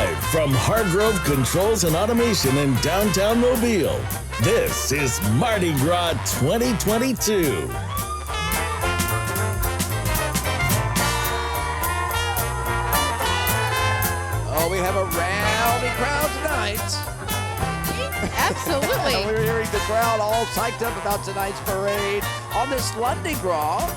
Live from Hargrove Controls and Automation in downtown Mobile, this is Mardi Gras 2022. Oh, we have a rowdy crowd tonight. Absolutely. We're hearing the crowd all psyched up about tonight's parade on this Mardi Gras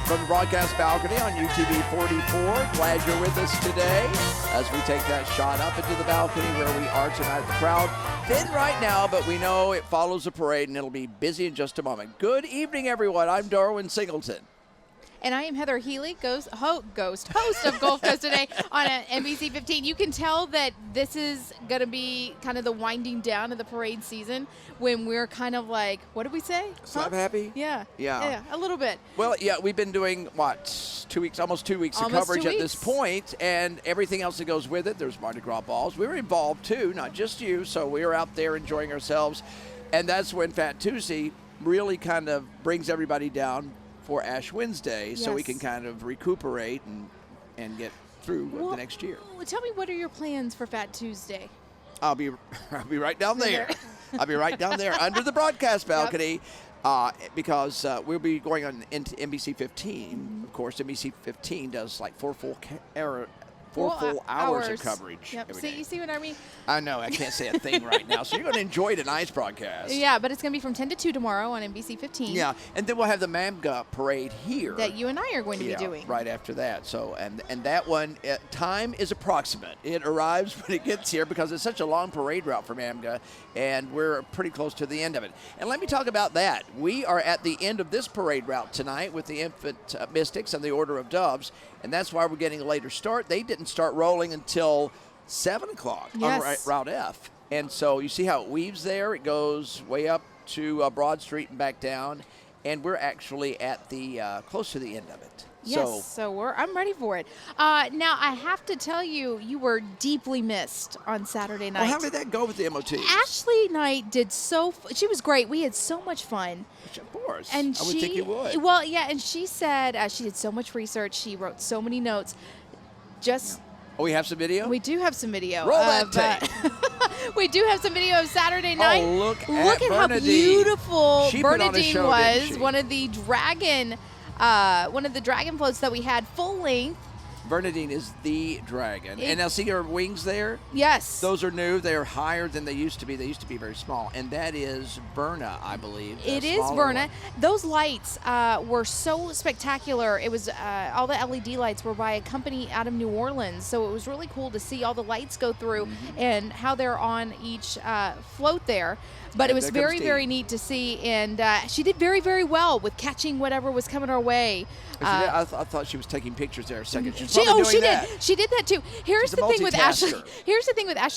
from the broadcast balcony on UTV44. Glad you're with us today as we take that shot up into the balcony where we are tonight. The crowd thin right now, but we know it follows the parade and it'll be busy in just a moment. Good evening, everyone. I'm Darwin Singleton. And I am Heather Healy, host of Gulf Coast Today on NBC 15. You can tell that this is going to be kind of the winding down of the parade season when we're kind of like, what did we say? Slap happy? Yeah. Yeah. Yeah, a little bit. Well, yeah, we've been doing, almost 2 weeks of coverage at this point, and everything else that goes with it. There's Mardi Gras balls. We were involved, too, not just you, so we were out there enjoying ourselves, and that's when Fat Tuesday really kind of brings everybody down for Ash Wednesday, so we can kind of recuperate and get through the next year. Tell me, what are your plans for Fat Tuesday? I'll be right down there. I'll be right down there under the broadcast balcony because we'll be going on into NBC 15. Mm-hmm. Of course, NBC 15 does like four full hours of coverage. Yep. Every day. You see what I mean? I know. I can't say a thing right now. So you're going to enjoy tonight's broadcast. Yeah, but it's going to be from 10 to 2 tomorrow on NBC 15. Yeah, and then we'll have the MAMGA parade here. That you and I are going to be doing. Right after that. So, and that one, time is approximate. It arrives when it gets here because it's such a long parade route for MAMGA, and we're pretty close to the end of it. And let me talk about that. We are at the end of this parade route tonight with the Infant Mystics and the Order of Doves, and that's why we're getting a later start. They didn't start rolling until 7 o'clock on Route F. And so you see how it weaves there? It goes way up to Broad Street and back down, and we're actually at the close to the end of it. Yes, so I'm ready for it. Now, I have to tell you, you were deeply missed on Saturday night. Well, how did that go with the MOT? Ashley Knight did she was great. We had so much fun. Of course. And I would think you would. Well, yeah, and she said she did so much research. She wrote so many notes. Oh, we have some video? We do have some video. Roll that tape. We do have some video of Saturday night. Oh, look at how beautiful Bernadine was. One one of the dragon floats that we had full length. Bernadine is the dragon. And now see her wings there? Yes. Those are new. They are higher than they used to be. They used to be very small. And that is Berna, I believe. It is Berna. Those lights were so spectacular. It was all the LED lights were by a company out of New Orleans. So it was really cool to see all the lights go through and how they're on each float there. But it was very, very neat to see. And she did very, very well with catching whatever was coming our way. I thought she was taking pictures there a second. She did. She did that too. Here's the thing with Ashley.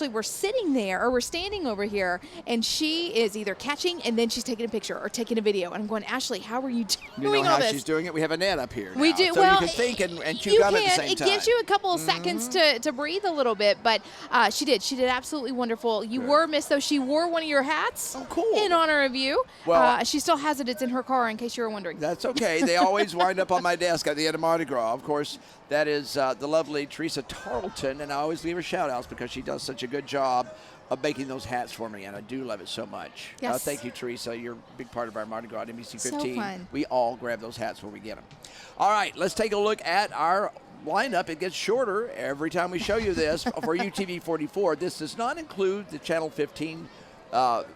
We're sitting there, or we're standing over here, and she is either catching and then she's taking a picture or taking a video. And I'm going, Ashley, how are you doing all this? She's doing it. We have a net up here. We do. So well, you can think and chew gum at the same time. It gives you a couple of seconds to breathe a little bit, but she did. She did absolutely wonderful. You were missed, though. She wore one of your hats. Oh, cool. In honor of you. Well, she still has it. It's in her car, in case you were wondering. That's okay. They always wind up on my desk at the end of Mardi Gras. Of course, that is the lovely Teresa Tarleton, and I always leave her shout-outs because she does such a good job of making those hats for me, and I do love it so much. Yes. Thank you, Teresa. You're a big part of our Mardi Gras at NBC 15. So fun. We all grab those hats when we get them. All right, let's take a look at our lineup. It gets shorter every time we show you this for UTV44. This does not include the Channel 15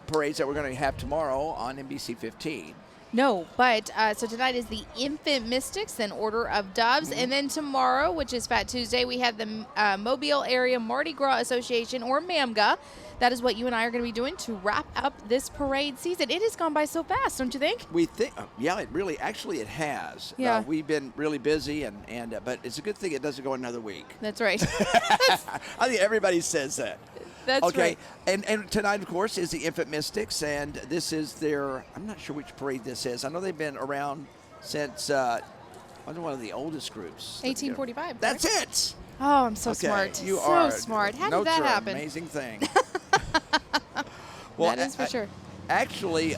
parades that we're going to have tomorrow on NBC 15. No, but so tonight is the Infant Mystics, then Order of Doves, and then tomorrow, which is Fat Tuesday, we have the Mobile Area Mardi Gras Association, or MAMGA. That is what you and I are going to be doing to wrap up this parade season. It has gone by so fast, don't you think? We think, it really, actually it has. Yeah. We've been really busy, but it's a good thing it doesn't go another week. That's right. I think everybody says that. That's right. And tonight, of course, is the Infant Mystics, and this is I'm not sure which parade this is. I know they've been around since, one of the oldest groups. 1845. That's it. Oh, I'm so smart. You are. So smart. How did that happen? An amazing thing. Well, that is for sure. Actually,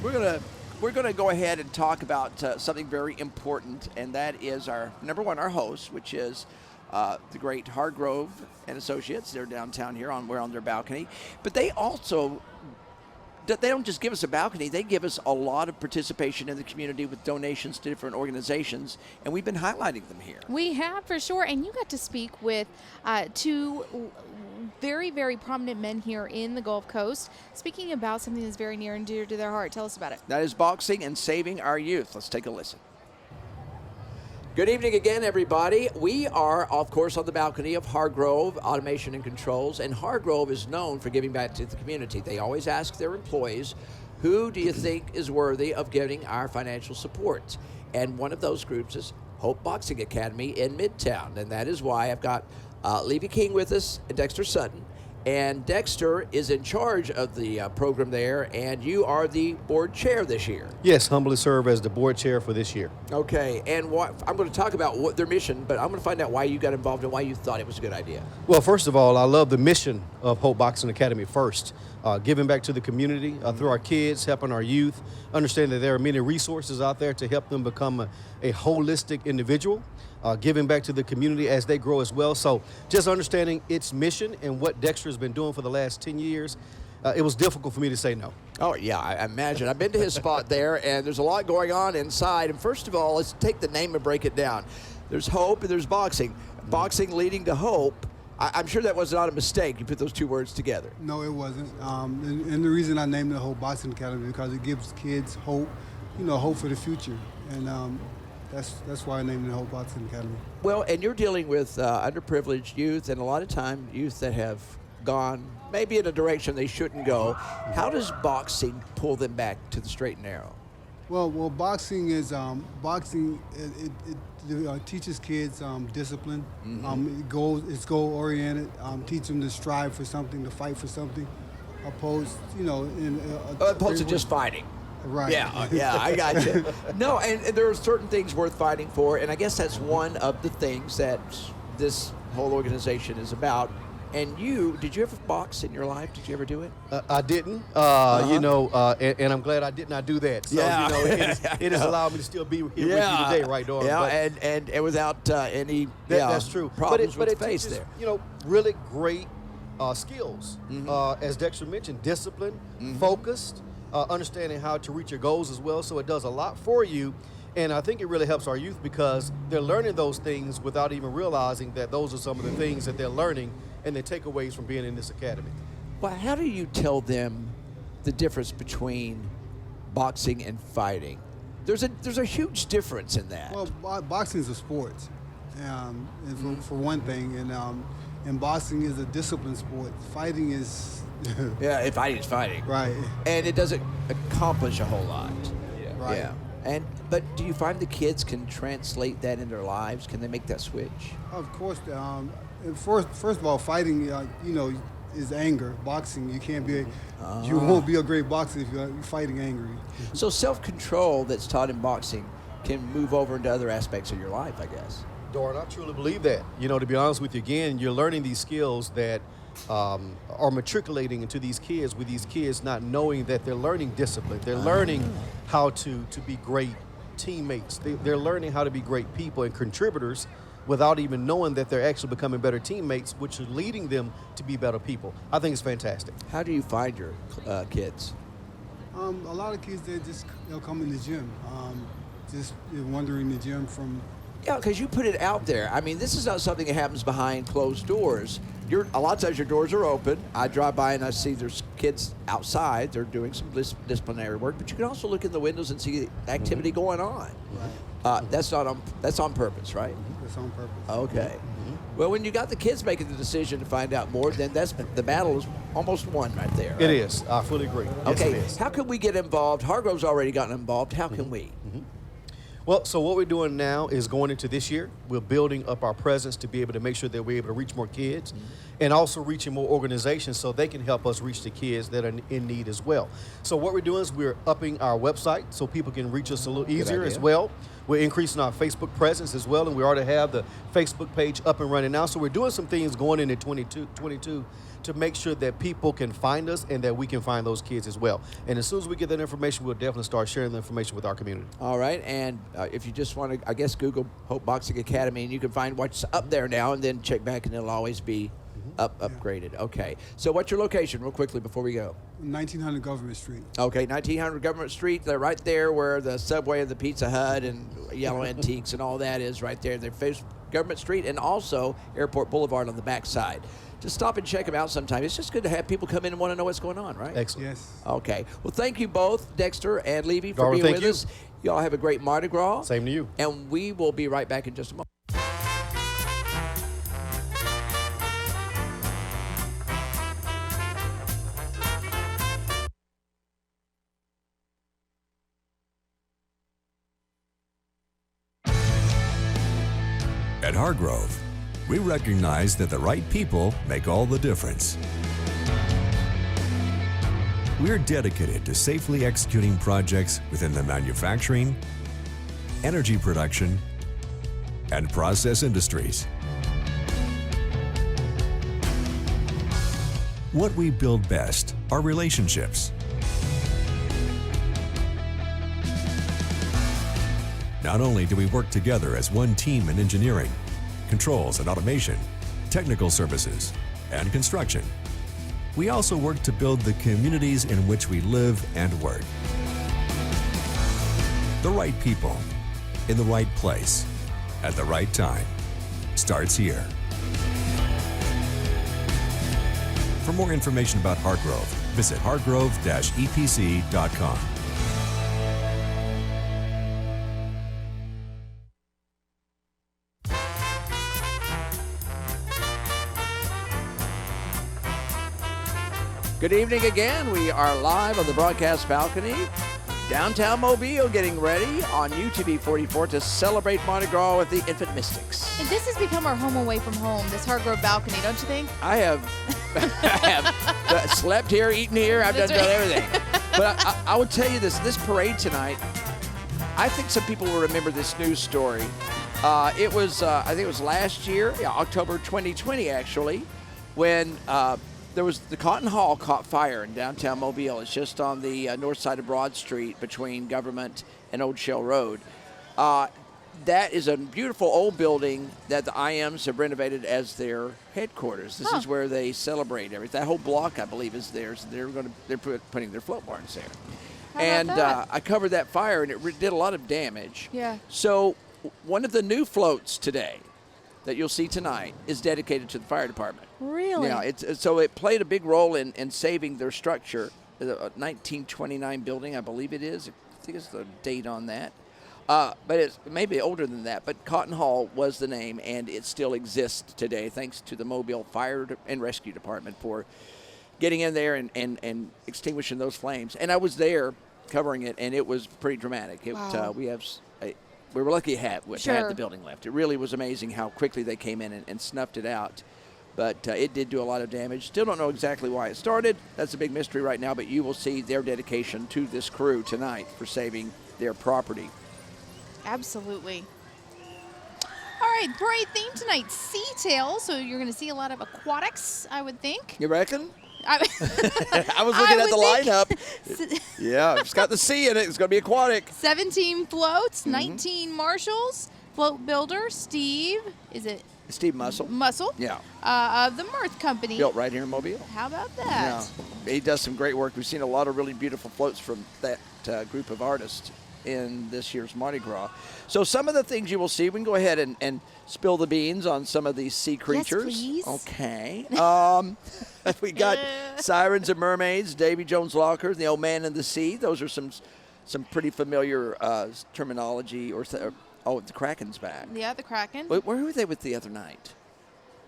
we're gonna go ahead and talk about something very important, and that is our host, which is the great Hargrove and Associates. They're downtown here. We're on their balcony. But they also, they don't just give us a balcony. They give us a lot of participation in the community with donations to different organizations, and we've been highlighting them here. We have, for sure. And you got to speak with two very, very prominent men here in the Gulf Coast, speaking about something that's very near and dear to their heart. Tell us about it. That is boxing and saving our youth. Let's take a listen. Good evening again, everybody. We are, of course, on the balcony of Hargrove Automation and Controls, and Hargrove is known for giving back to the community. They always ask their employees, who do you think is worthy of getting our financial support? And one of those groups is Hope Boxing Academy in Midtown, and that is why I've got Levy King with us and Dexter Sutton. And Dexter is in charge of the program there, and you are the board chair this year. Yes, humbly serve as the board chair for this year. Okay, and I'm going to talk about what their mission, but I'm going to find out why you got involved and why you thought it was a good idea. Well, first of all, I love the mission of Hope Boxing Academy first. Giving back to the community through our kids, helping our youth, understand that there are many resources out there to help them become a holistic individual. Giving back to the community as they grow as well. So just understanding its mission and what Dexter has been doing for the last 10 years, it was difficult for me to say no. Oh, yeah, I imagine. I've been to his spot there, and there's a lot going on inside. And first of all, let's take the name and break it down. There's hope and there's boxing. Boxing leading to hope. I'm sure that was not a mistake. You put those two words together. No, it wasn't. And the reason I named it Hope Boxing Academy because it gives kids hope, hope for the future. And that's why I named it Hope Boxing Academy. Well, and you're dealing with underprivileged youth, and a lot of time youth that have gone maybe in a direction they shouldn't go. How does boxing pull them back to the straight and narrow? Well, boxing is it teaches kids discipline. Mm-hmm. It's goal oriented. Teach them to strive for something, to fight for something, opposed to just fighting. Right. Yeah, I got you. No, and there are certain things worth fighting for, and I guess that's one of the things that this whole organization is about. And did you ever box in your life? Did you ever do it? I didn't, and I'm glad I did not do that. So, yeah. It has allowed me to still be here with you today, right, Doran? Yeah, and without any that's true. Problems but with the it face teaches, there. Really great skills. Mm-hmm. As Dexter mentioned, discipline, Mm-hmm. focused, understanding how to reach your goals as well. So it does a lot for you. And I think it really helps our youth because they're learning those things without even realizing that those are some of the things that they're learning and their takeaways from being in this academy. Well, how do you tell them the difference between boxing and fighting? There's a huge difference in that. Well, boxing is a sport, and for one thing, and boxing is a disciplined sport. Fighting is yeah, fighting is fighting. Right. And it doesn't accomplish a whole lot. Yeah. Right. Yeah. But do you find the kids can translate that in their lives? Can they make that switch? Of course. First of all, fighting, is anger. Boxing, you can't be. You won't be a great boxer if you're fighting angry. So self-control that's taught in boxing can move over into other aspects of your life, I guess. Doran, I truly believe that. To be honest with you, again, you're learning these skills that are matriculating into these kids with these kids not knowing that they're learning discipline. They're learning how to be great teammates. They're learning how to be great people and contributors without even knowing that they're actually becoming better teammates, which is leading them to be better people. I think it's fantastic. How do you find your kids? A lot of kids, they'll come in the gym, just wandering the gym from. Yeah, because you put it out there. I mean, this is not something that happens behind closed doors. A lot of times your doors are open. I drive by and I see there's kids outside. They're doing some disciplinary work, but you can also look in the windows and see activity going on. Right. That's on purpose, right? That's on purpose. Okay. Well, when you got the kids making the decision to find out more, then the battle is almost won right there. Right? It is. I fully agree. Okay. Yes, it is. How can we get involved? Hargrove's already gotten involved. How can we? Well, so what we're doing now is going into this year, we're building up our presence to be able to make sure that we're able to reach more kids and also reaching more organizations so they can help us reach the kids that are in need as well. So what we're doing is we're upping our website so people can reach us a little easier as well. We're increasing our Facebook presence as well, and we already have the Facebook page up and running now. So we're doing some things going into 22 to make sure that people can find us and that we can find those kids as well. And as soon as we get that information, we'll definitely start sharing the information with our community. All right, and if you just want to, I guess, Google Hope Boxing Academy, and you can find what's up there now, and then check back, and it'll always be upgraded. Okay, so what's your location, real quickly, before we go? 1900 Government Street. Okay, 1900 Government Street. They're right there where the Subway and the Pizza Hut and Yellow Antiques and all that is right there. They face Government Street and also Airport Boulevard on the back side. Just stop and check them out sometime. It's just good to have people come in and want to know what's going on, right? Excellent. Yes. Okay. Well, thank you both, Dexter and Levy, for Garver, being thank with you. us. Y'all have a great Mardi Gras. Same to you. And we will be right back in just a moment. At Hargrove, we recognize that the right people make all the difference. We're dedicated to safely executing projects within the manufacturing, energy production, and process industries. What we build best are relationships. Not only do we work together as one team in engineering, controls and automation, technical services, and construction, we also work to build the communities in which we live and work. The right people, in the right place, at the right time, starts here. For more information about Hargrove, visit hargrove-epc.com. Good evening again. We are live on the broadcast balcony. Downtown Mobile getting ready on UTV44 to celebrate Mardi Gras with the Infant Mystics. And this has become our home away from home, this Hargrove balcony, don't you think? I have slept here, eaten here. I've done everything. But I will tell you this parade tonight, I think some people will remember this news story. It was, I think it was last year, October 2020 actually, when there was the Cotton Hall caught fire in downtown Mobile. It's just on the north side of Broad Street between Government and Old Shell Road. That is a beautiful old building that the IMs have renovated as their headquarters. This is where they celebrate everything. That whole block, I believe, is theirs. They're putting their float barns there. How about that? I covered that fire, and it did a lot of damage. Yeah. So one of the new floats today that you'll see tonight is dedicated to the fire department. Really? Yeah, so it played a big role in saving their structure. The 1929 building, I believe it is. I think it's the date on that. But it's maybe older than that. But Cotton Hall was the name, and it still exists today, thanks to the Mobile Fire and Rescue Department for getting in there and extinguishing those flames. And I was there covering it, and it was pretty dramatic. Wow. We were lucky to have Sure. the building left. It really was amazing how quickly they came in and snuffed it out. But it did do a lot of damage. Still don't know exactly why it started. That's a big mystery right now, but you will see their dedication to this crew tonight for saving their property. Absolutely. All right, parade theme tonight, Sea Tail. So you're going to see a lot of aquatics, I would think. You reckon? I was looking at the would lineup. think. Yeah, it's got the sea in it. It's going to be aquatic. 17 floats, 19 marshals, float builder, Steve, is it Steve Muscle. Muscle? Yeah. Of the Mirth Company. Built right here in Mobile. How about Yeah. that? He does some great work. We've seen a lot of really beautiful floats from that group of artists in this year's Mardi Gras. So some of the things you will see, we can go ahead and spill the beans on some of these sea creatures. please. Okay. We got Sirens and Mermaids, Davy Jones Locker, The Old Man in the Sea. Those are some pretty familiar terminology. The Kraken's back. Yeah, the Kraken. Where were they with the other night?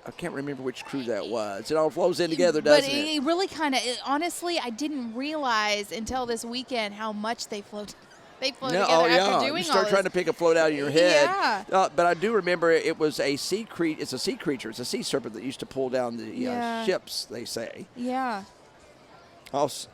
I can't remember which crew that was. It all flows in together, doesn't but it? it really kind of, honestly, I didn't realize until this weekend how much they float. They float together after doing you start all trying this. to pick a float out of your head. Yeah. But I do remember it was a sea creature. It's a sea creature. It's a sea serpent that used to pull down the ships, they say. Yeah. Also,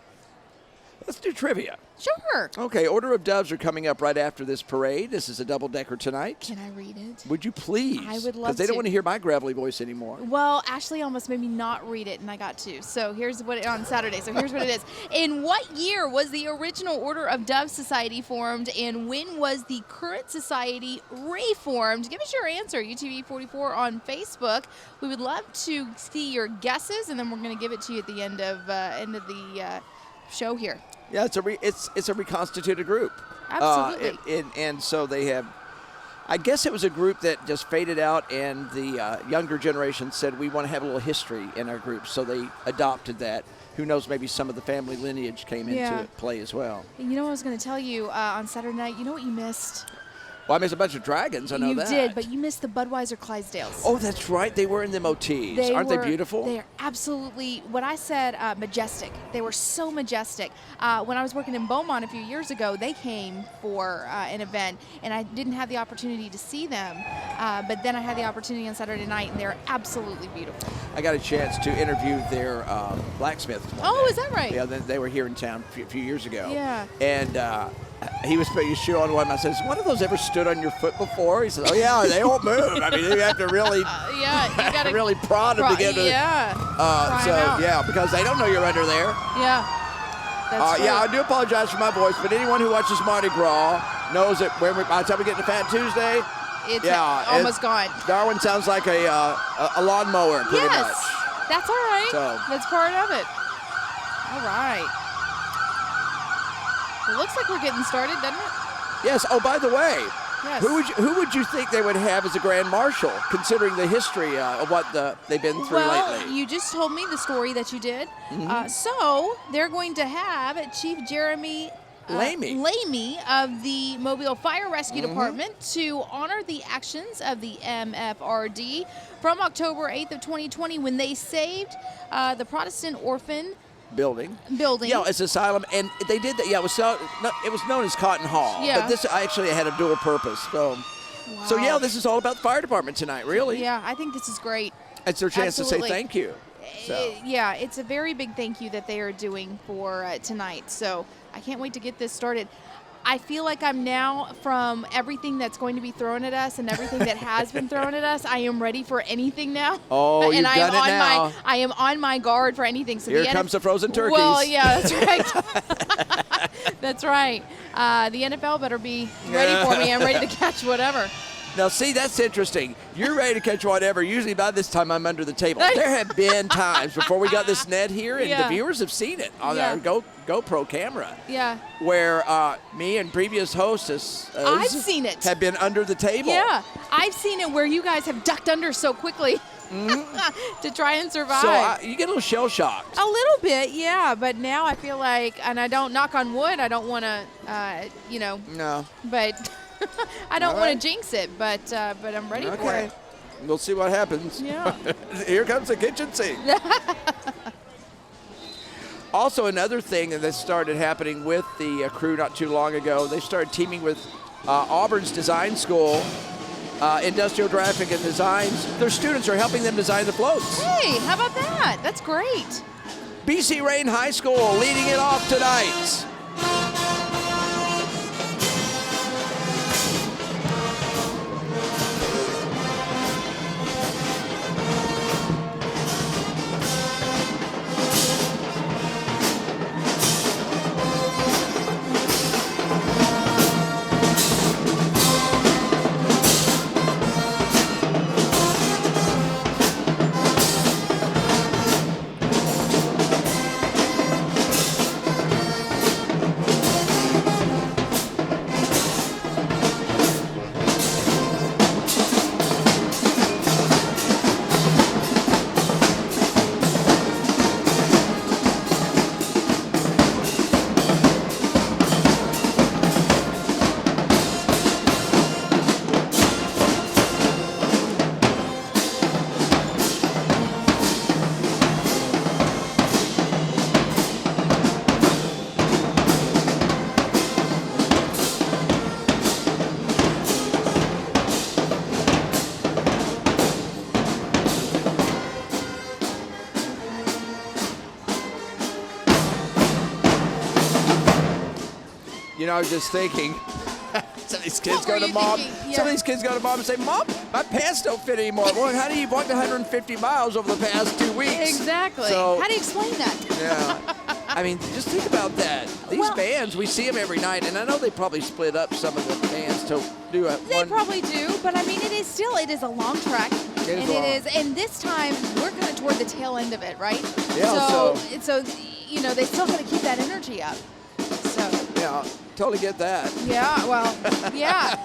Let's do trivia. Sure. Okay, Order of Doves are coming up right after this parade. This is a double-decker tonight. Can I read it? Would you please? I would love Because they don't to. want to hear my gravelly voice anymore. Well, Ashley almost made me not read it, and I got to. So here's what on Saturday. So here's what it is. In what year was the original Order of Doves Society formed, and when was the current society reformed? Give us your answer, UTV44 on Facebook. We would love to see your guesses, and then we're going to give it to you at the end of the show here. Yeah, it's a reconstituted group. Absolutely. And so they have. I guess it was a group that just faded out, and the younger generation said, we want to have a little history in our group, so they adopted that. Who knows, maybe some of the family lineage came into play as well. You know what I was going to tell you on Saturday night? You know what you missed? Well, I missed a bunch of dragons, I know that. You did, but you missed the Budweiser Clydesdales. Oh, that's right. They were in the motifs. Aren't they beautiful? They are absolutely, what I said, majestic. They were so majestic. When I was working in Beaumont a few years ago, they came for an event, and I didn't have the opportunity to see them. But then I had the opportunity on Saturday night, and they're absolutely beautiful. I got a chance to interview their blacksmith. Oh, is that right? Yeah, they were here in town a few years ago. Yeah. And he was putting his shoe on one. I said, "Has one of those ever stood on your foot before?" He said, "Oh yeah, they won't move. I mean, you have to really, you gotta really prod them to get to." Yeah. Try 'em out. Yeah, because they don't know you're under there. Yeah. That's true. Yeah, I do apologize for my voice, but anyone who watches Mardi Gras knows that by the time we get to Fat Tuesday, it's almost gone. Darwin sounds like a lawnmower, pretty much. That's all right. So. That's part of it. All right. It looks like we're getting started, doesn't it? Yes. Oh, by the way, Yes. who would you think they would have as a grand marshal, considering the history of what they've been through lately? You just told me the story that you did. So they're going to have Chief Jeremy Lamey of the Mobile Fire Rescue Department to honor the actions of the MFRD from October 8th of 2020 when they saved the Protestant orphan building. Yeah, it's asylum, and they did that. Yeah, it was known as Cotton Hall. Yeah. But this actually had a dual purpose. So yeah, this is all about the fire department tonight, really. Yeah, I think this is great. It's their chance Absolutely. to say thank you. So. Yeah, it's a very big thank you that they are doing for tonight. So I can't wait to get this started. I feel like I'm now, from everything that's going to be thrown at us and everything that has been thrown at us, I am ready for anything now. Oh, and you've I done am it now. I am on my guard for anything. So Here comes the frozen turkeys. Well, yeah, that's right. That's right. The NFL better be ready for me. I'm ready to catch whatever. Now, see, that's interesting. You're ready to catch whatever. Usually by this time I'm under the table. There have been times before we got this net here, and the viewers have seen it on our GoPro camera. Yeah. Where me and previous hosts I've seen it. have been under the table. Yeah. I've seen it where you guys have ducked under so quickly to try and survive. So you get a little shell-shocked. A little bit, yeah. But now I feel like, and I don't knock on wood, I don't want to, No. but I don't want to jinx it, but I'm ready for it. We'll see what happens. Yeah. Here comes the kitchen sink. Also, another thing that started happening with the crew not too long ago, they started teaming with Auburn's design school, Industrial Graphic and Designs. Their students are helping them design the floats. Hey, how about that? That's great. BC Rain High School leading it off tonight. You know, I was just thinking. Some of these kids What go were to you mom. thinking? Some of Yeah. these kids go to mom and say, "Mom, my pants don't fit anymore." Well, honey, you've walked 150 miles over the past 2 weeks. Exactly. So, How do you explain that? yeah. I mean, just think about that. These Well- bands, we see them every night, and I know they probably split up some of the bands to do a They one. probably do, but I mean, it is a long trek, It is and long. and this time we're kind of toward the tail end of it, right? Yeah, So you know, they still got to keep that energy up. So Yeah, totally get that. yeah, well, yeah,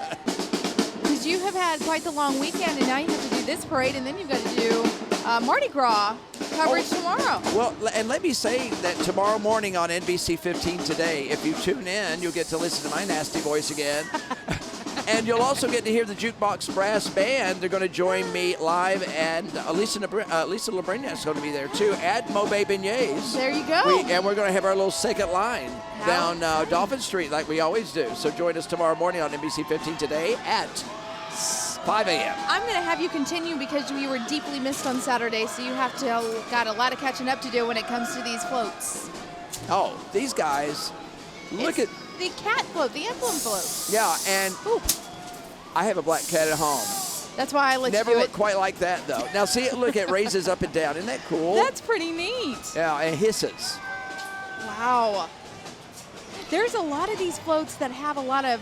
because you have had quite the long weekend, and now you have to do this parade, and then you've got to do Mardi Gras coverage tomorrow. Well, and let me say that tomorrow morning on NBC 15 Today, if you tune in, you'll get to listen to my nasty voice again. And you'll also get to hear the Jukebox Brass Band. They're going to join me live, and Lisa Labrina is going to be there too at Mobay Beignets. There you go. And we're going to have our little second line down Dolphin Street like we always do. So join us tomorrow morning on NBC 15 Today at 5 a.m. I'm going to have you continue because we were deeply missed on Saturday, so you have to got a lot of catching up to do when it comes to these floats. Oh, these guys, look It's at, the cat float, the emblem float. yeah, and Ooh, I have a black cat at home. that's why I let Never you do looked it. quite like that, though. Now, see it, look, it raises up and down. Isn't that cool? That's pretty neat. Yeah, and hisses. Wow. There's a lot of these floats that have a lot of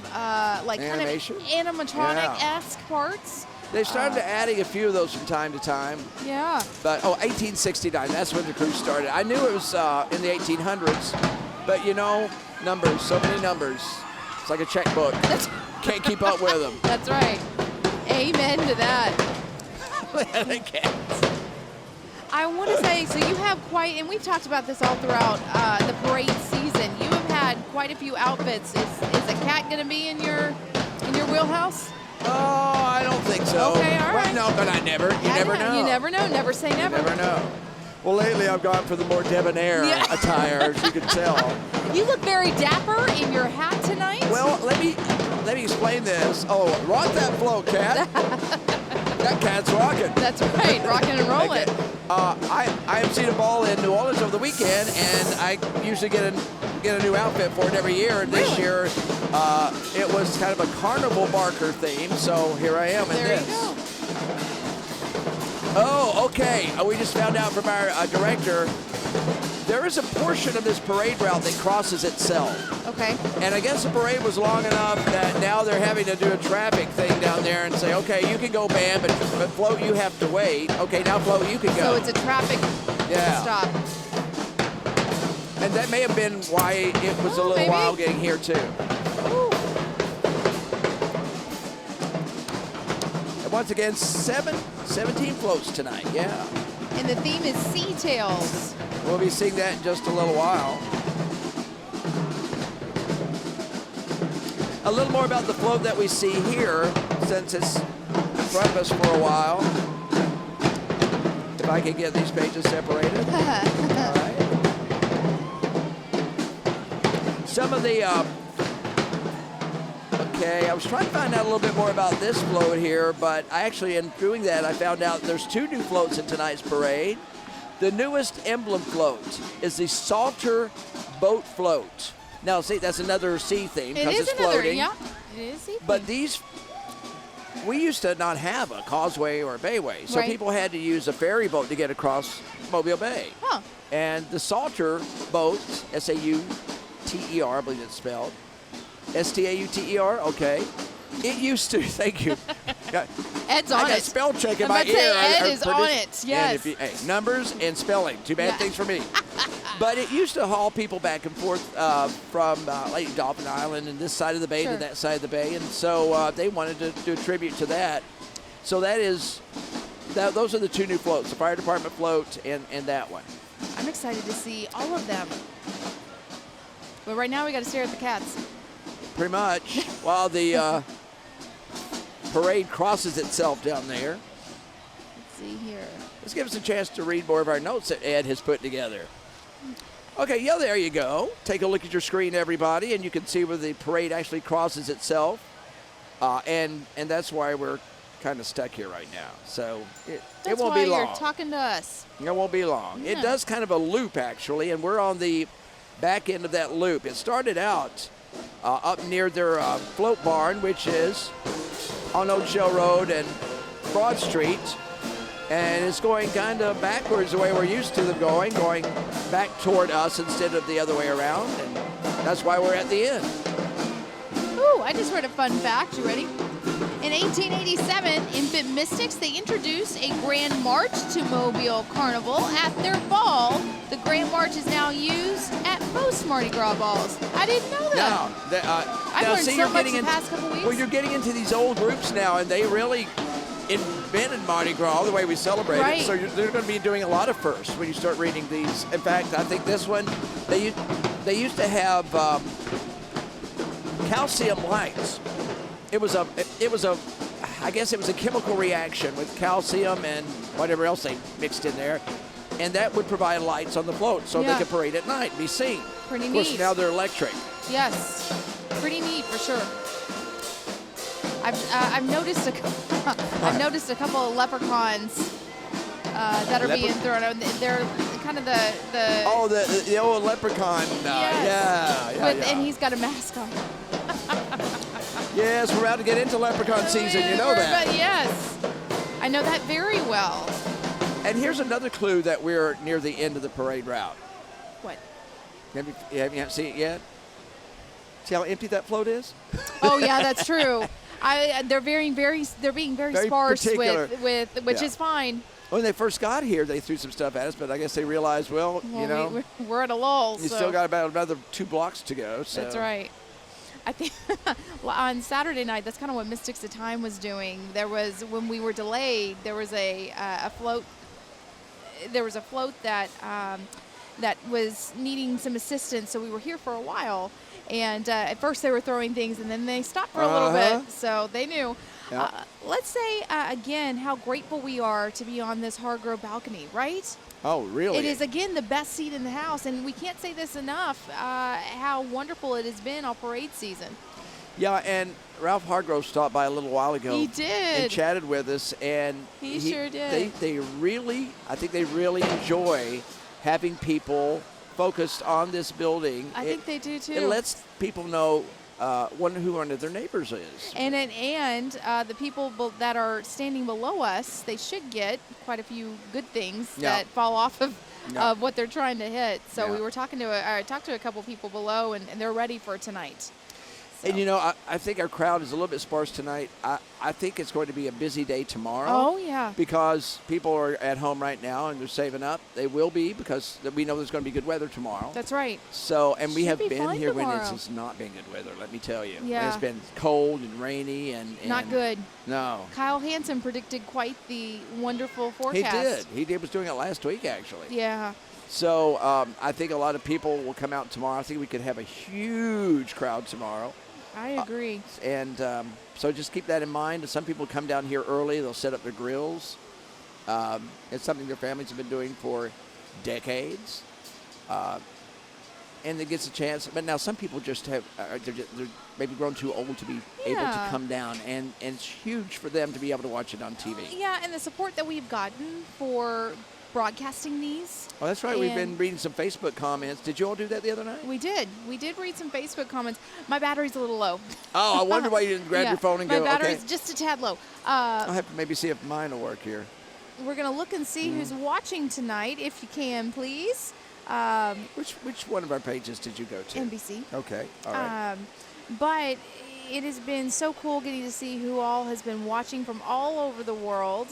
like Animation? kind of animatronic-esque parts. They started adding a few of those from time to time. Yeah. But, 1869, that's when the cruise started. I knew it was in the 1800s, but, you know, numbers, so many numbers. It's like a checkbook. Can't keep up with them. That's right. Amen to that. They can't. I want to say, so you have quite, and we've talked about this all throughout the parade season. You have had quite a few outfits. Is a cat going to be in your wheelhouse? Oh, I don't think so. Okay, all right. Well, no, but you never know. You never know. Never say never. You never know. Well, lately I've gone for the more debonair Yeah. attire, as you can tell. You look very dapper in your hat tonight. Well, let me explain this. Oh, rock that float, cat. That cat's rocking. That's right. Rocking and rolling. Okay. I have seen a ball in New Orleans over the weekend, and I usually get a new outfit for it every year. And this year, it was kind of a carnival barker theme. So here I am in There this. you go. Oh, okay. We just found out from our director, there is a portion of this parade route that crosses itself. Okay. And I guess the parade was long enough that now they're having to do a traffic thing down there and say, okay, you can go, band, but float, you have to wait. Okay, now float, you can go. So it's a traffic stop. And that may have been why it was a little maybe. while getting here too. Ooh. And once again, 17 floats tonight, yeah. And the theme is sea tails. We'll be seeing that in just a little while. A little more about the float that we see here, since it's in front of us for a while. If I can get these pages separated. All right. Some of the, okay, I was trying to find out a little bit more about this float here, but I actually, in doing that, I found out there's 2 new floats in tonight's parade. The newest emblem float is the Salter Boat Float. Now, see, that's another sea theme It because is it's another, floating. yeah. It is sea But theme. these, we used to not have a causeway or a bayway, so Right. people had to use a ferry boat to get across Mobile Bay. Huh. And the Salter boat, S-A-U-T-E-R, I believe it's spelled. S-T-A-U-T-E-R, okay. It used to, thank you. Ed's I on got it. spell check in I'm my about to say, ear. Ed is on it, And yes. if you, hey, numbers and spelling, two bad Yeah. things for me. But it used to haul people back and forth from like Dolphin Island and this side of the bay Sure. to that side of the bay, and so they wanted to do a tribute to that. So those are the 2 new floats: the fire department float and that one. I'm excited to see all of them. But right now we got to stare at the cats. Pretty much, while the parade crosses itself down there. Let's see here. Let's give us a chance to read more of our notes that Ed has put together. Okay, yeah, there you go. Take a look at your screen, everybody, and you can see where the parade actually crosses itself. And that's why we're kind of stuck here right now. So it That's won't why be long. you're talking to us. It won't be long. It Yeah. does kind of a loop, actually, and we're on the back end of that loop. It started out up near their float barn, which is on Old Shell Road and Broad Street. And it's going kind of backwards the way we're used to them going back toward us instead of the other way around. And that's why we're at the end. Ooh, I just read a fun fact. You ready? In 1887, Infant Mystics, they introduced a Grand March to Mobile Carnival at their ball. The Grand March is now used at most Mardi Gras balls. I didn't know that. I've learned so much the past couple weeks. Well, you're getting into these old groups now, and they really invented Mardi Gras, the way we celebrate it. So they're going to be doing a lot of firsts when you start reading these. In fact, I think this one, they used to have calcium lights. I guess it was a chemical reaction with calcium and whatever else they mixed in there. And that would provide lights on the float so they could parade at night and be seen. Pretty neat. Of course, now they're electric. Yes, pretty neat for sure. I've noticed a couple of leprechauns that are being thrown out. They're kind of the old leprechaun. Yes. And he's got a mask on. Yes, we're about to get into leprechaun season. You know that. But yes, I know that very well. And here's another clue that we're near the end of the parade route. What? You haven't seen it yet? See how empty that float is? Oh yeah, that's true. They're being very sparse with which is fine. When they first got here, they threw some stuff at us, but I guess they realized, we're at a lull. You still got about another 2 blocks to go. So. That's right. I think on Saturday night, that's kind of what Mystics of Time was doing. There was, when we were delayed, there was a float. There was a float that was needing some assistance, so we were here for a while. And at first they were throwing things, and then they stopped for a little bit, so they knew. Yep. Let's say again how grateful we are to be on this Hargrove balcony, right? Oh, really? It is, again, the best seat in the house, and we can't say this enough, how wonderful it has been all parade season. Yeah, and Ralph Hargrove stopped by a little while ago. He did. And chatted with us, and he sure did. I think they really enjoy having people focused on this building. I think they do, too. It lets people know who one of their neighbors is. And the people that are standing below us, they should get quite a few good things that fall off of what they're trying to hit. So we were talked to a couple people below, and they're ready for tonight. So. And I think our crowd is a little bit sparse tonight. I think it's going to be a busy day tomorrow. Oh yeah. Because people are at home right now and they're saving up. They will be, because we know there's going to be good weather tomorrow. That's right. So, and we have been here tomorrow. when it's not been good weather. Let me tell you. Yeah. It's been cold and rainy and not good. No. Kyle Hansen predicted quite the wonderful forecast. He did. Was doing it last week actually. Yeah. So I think a lot of people will come out tomorrow. I think we could have a huge crowd tomorrow. I agree. And so just keep that in mind. Some people come down here early. They'll set up their grills. It's something their families have been doing for decades. And it gets a chance. But now some people just have, they're maybe grown too old to be able to come down. And it's huge for them to be able to watch it on TV. Yeah, and the support that we've gotten for broadcasting these. Oh, that's right. We've been reading some Facebook comments. Did you all do that the other night? We did. We did read some Facebook comments. My battery's a little low. Oh, I wonder why you didn't grab your phone and go, my battery's just a tad low. I'll have to maybe see if mine will work here. We're going to look and see who's watching tonight, if you can, please. Which one of our pages did you go to? NBC. Okay. All right. But it has been so cool getting to see who all has been watching from all over the world.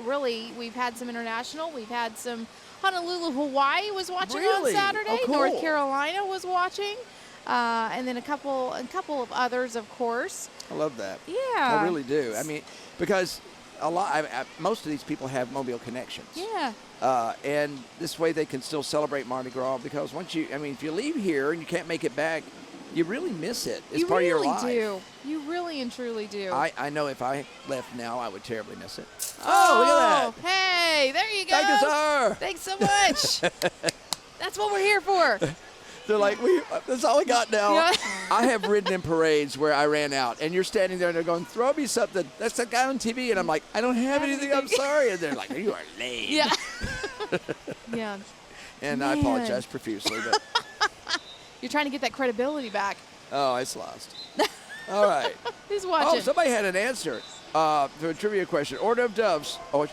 Really, we've had some international. We've had some Honolulu, Hawaii was watching on Saturday. Oh, cool. North Carolina was watching. And then a couple of others, of course. I love that. Yeah. I really do. I mean, because most of these people have mobile connections. Yeah. And this way they can still celebrate Mardi Gras, because if you leave here and you can't make it back, you really miss it. It's part of your life. You really do. You really and truly do. I know if I left now, I would terribly miss it. Oh, look at that. Hey, there you go. Thank you, sir. Thanks so much. That's what we're here for. They're like, that's all we got now. Yeah. I have ridden in parades where I ran out, and you're standing there, and they're going, throw me something. That's the guy on TV. And I'm like, I don't have anything. I'm sorry. And they're like, you are lame. Yeah. Yeah. And I apologize profusely. But you're trying to get that credibility back. Oh, it's lost. All right. Who's watching? Oh, somebody had an answer to a trivia question. Order of doves. Oh,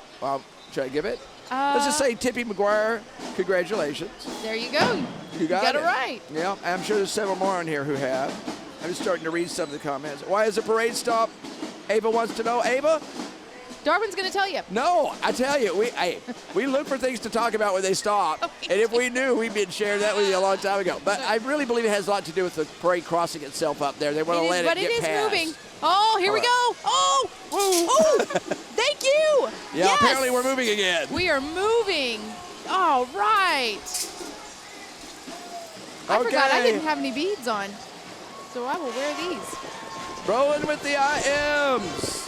should I give it? Let's just say Tippy McGuire, congratulations. There you go. You got it right. Yeah, I'm sure there's several more on here who have. I'm just starting to read some of the comments. Why is the parade stop? Ava wants to know. Ava? Darwin's going to tell you. No, I tell you, we look for things to talk about when they stop. And if we knew, we'd been sharing that with you a long time ago. But I really believe it has a lot to do with the parade crossing itself up there. They want to let it get past. But it is moving. Oh, here we go. Oh, thank you. Yeah, yes. Apparently we're moving again. We are moving. All right. I forgot I didn't have any beads on, so I will wear these. Rolling with the IMs.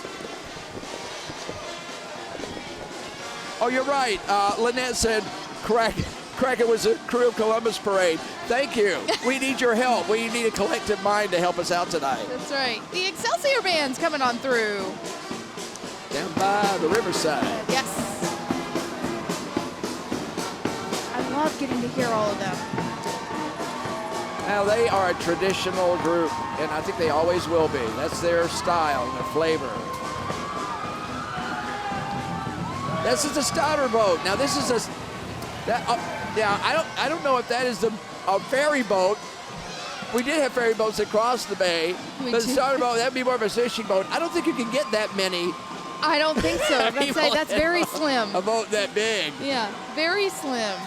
Oh, you're right. Lynette said Crackett was a crew of Columbus Parade. Thank you. We need your help. We need a collective mind to help us out tonight. That's right. The Excelsior band's coming on through. Down by the riverside. Yes. I love getting to hear all of them. Now, they are a traditional group, and I think they always will be. That's their style and their flavor. This is a starter boat. Now, this is I don't know if that is a ferry boat. We did have ferry boats that crossed the bay, but a starter boat, that'd be more of a fishing boat. I don't think you can get that many. I don't think so. I was gonna say that's very slim. A boat that big. Yeah, very slim.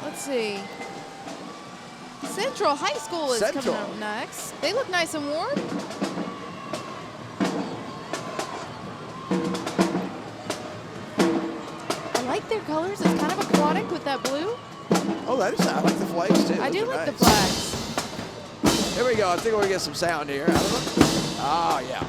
Let's see. Central High School is coming up next. They look nice and warm. I like their colors. It's kind of aquatic with that blue. Oh, I like the flags too. I do like the flags. Here we go. I think we're gonna get some sound here. I don't know. Oh, yeah.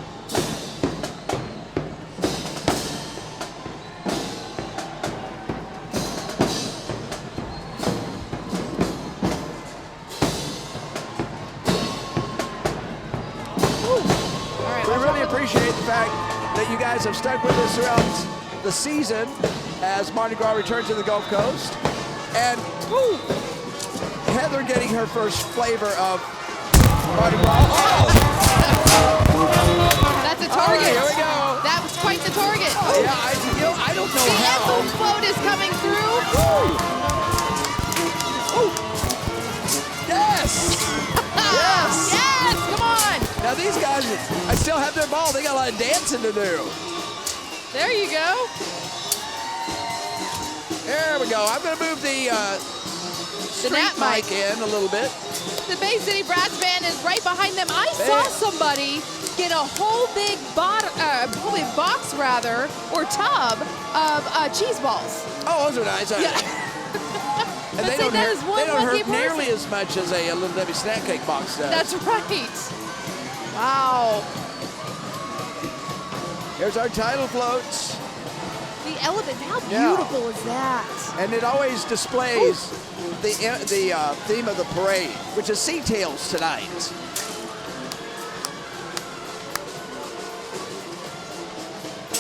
We really appreciate the fact that you guys have stuck with us throughout the season as Mardi Gras returns to the Gulf Coast. And Heather getting her first flavor of Mardi Gras. Oh! That's a target. Here we go. That was quite the target. Yeah, I don't know the how. anthem float is coming through. Yes! Yes! Yes, come on. Now these guys, I still have their ball. They got a lot of dancing to do. There you go. There we go. I'm going to move the Nat mic in a little bit. The Bay City Brass Band is right behind them. I saw somebody get a whole big box or tub of cheese balls. Oh, those are nice. Yeah. And they don't hurt nearly as much as a Little Debbie snack cake box does. That's right. Wow. Here's our title floats. The elephant, how beautiful is that? And it always displays the theme of the parade, which is Sea Tales tonight.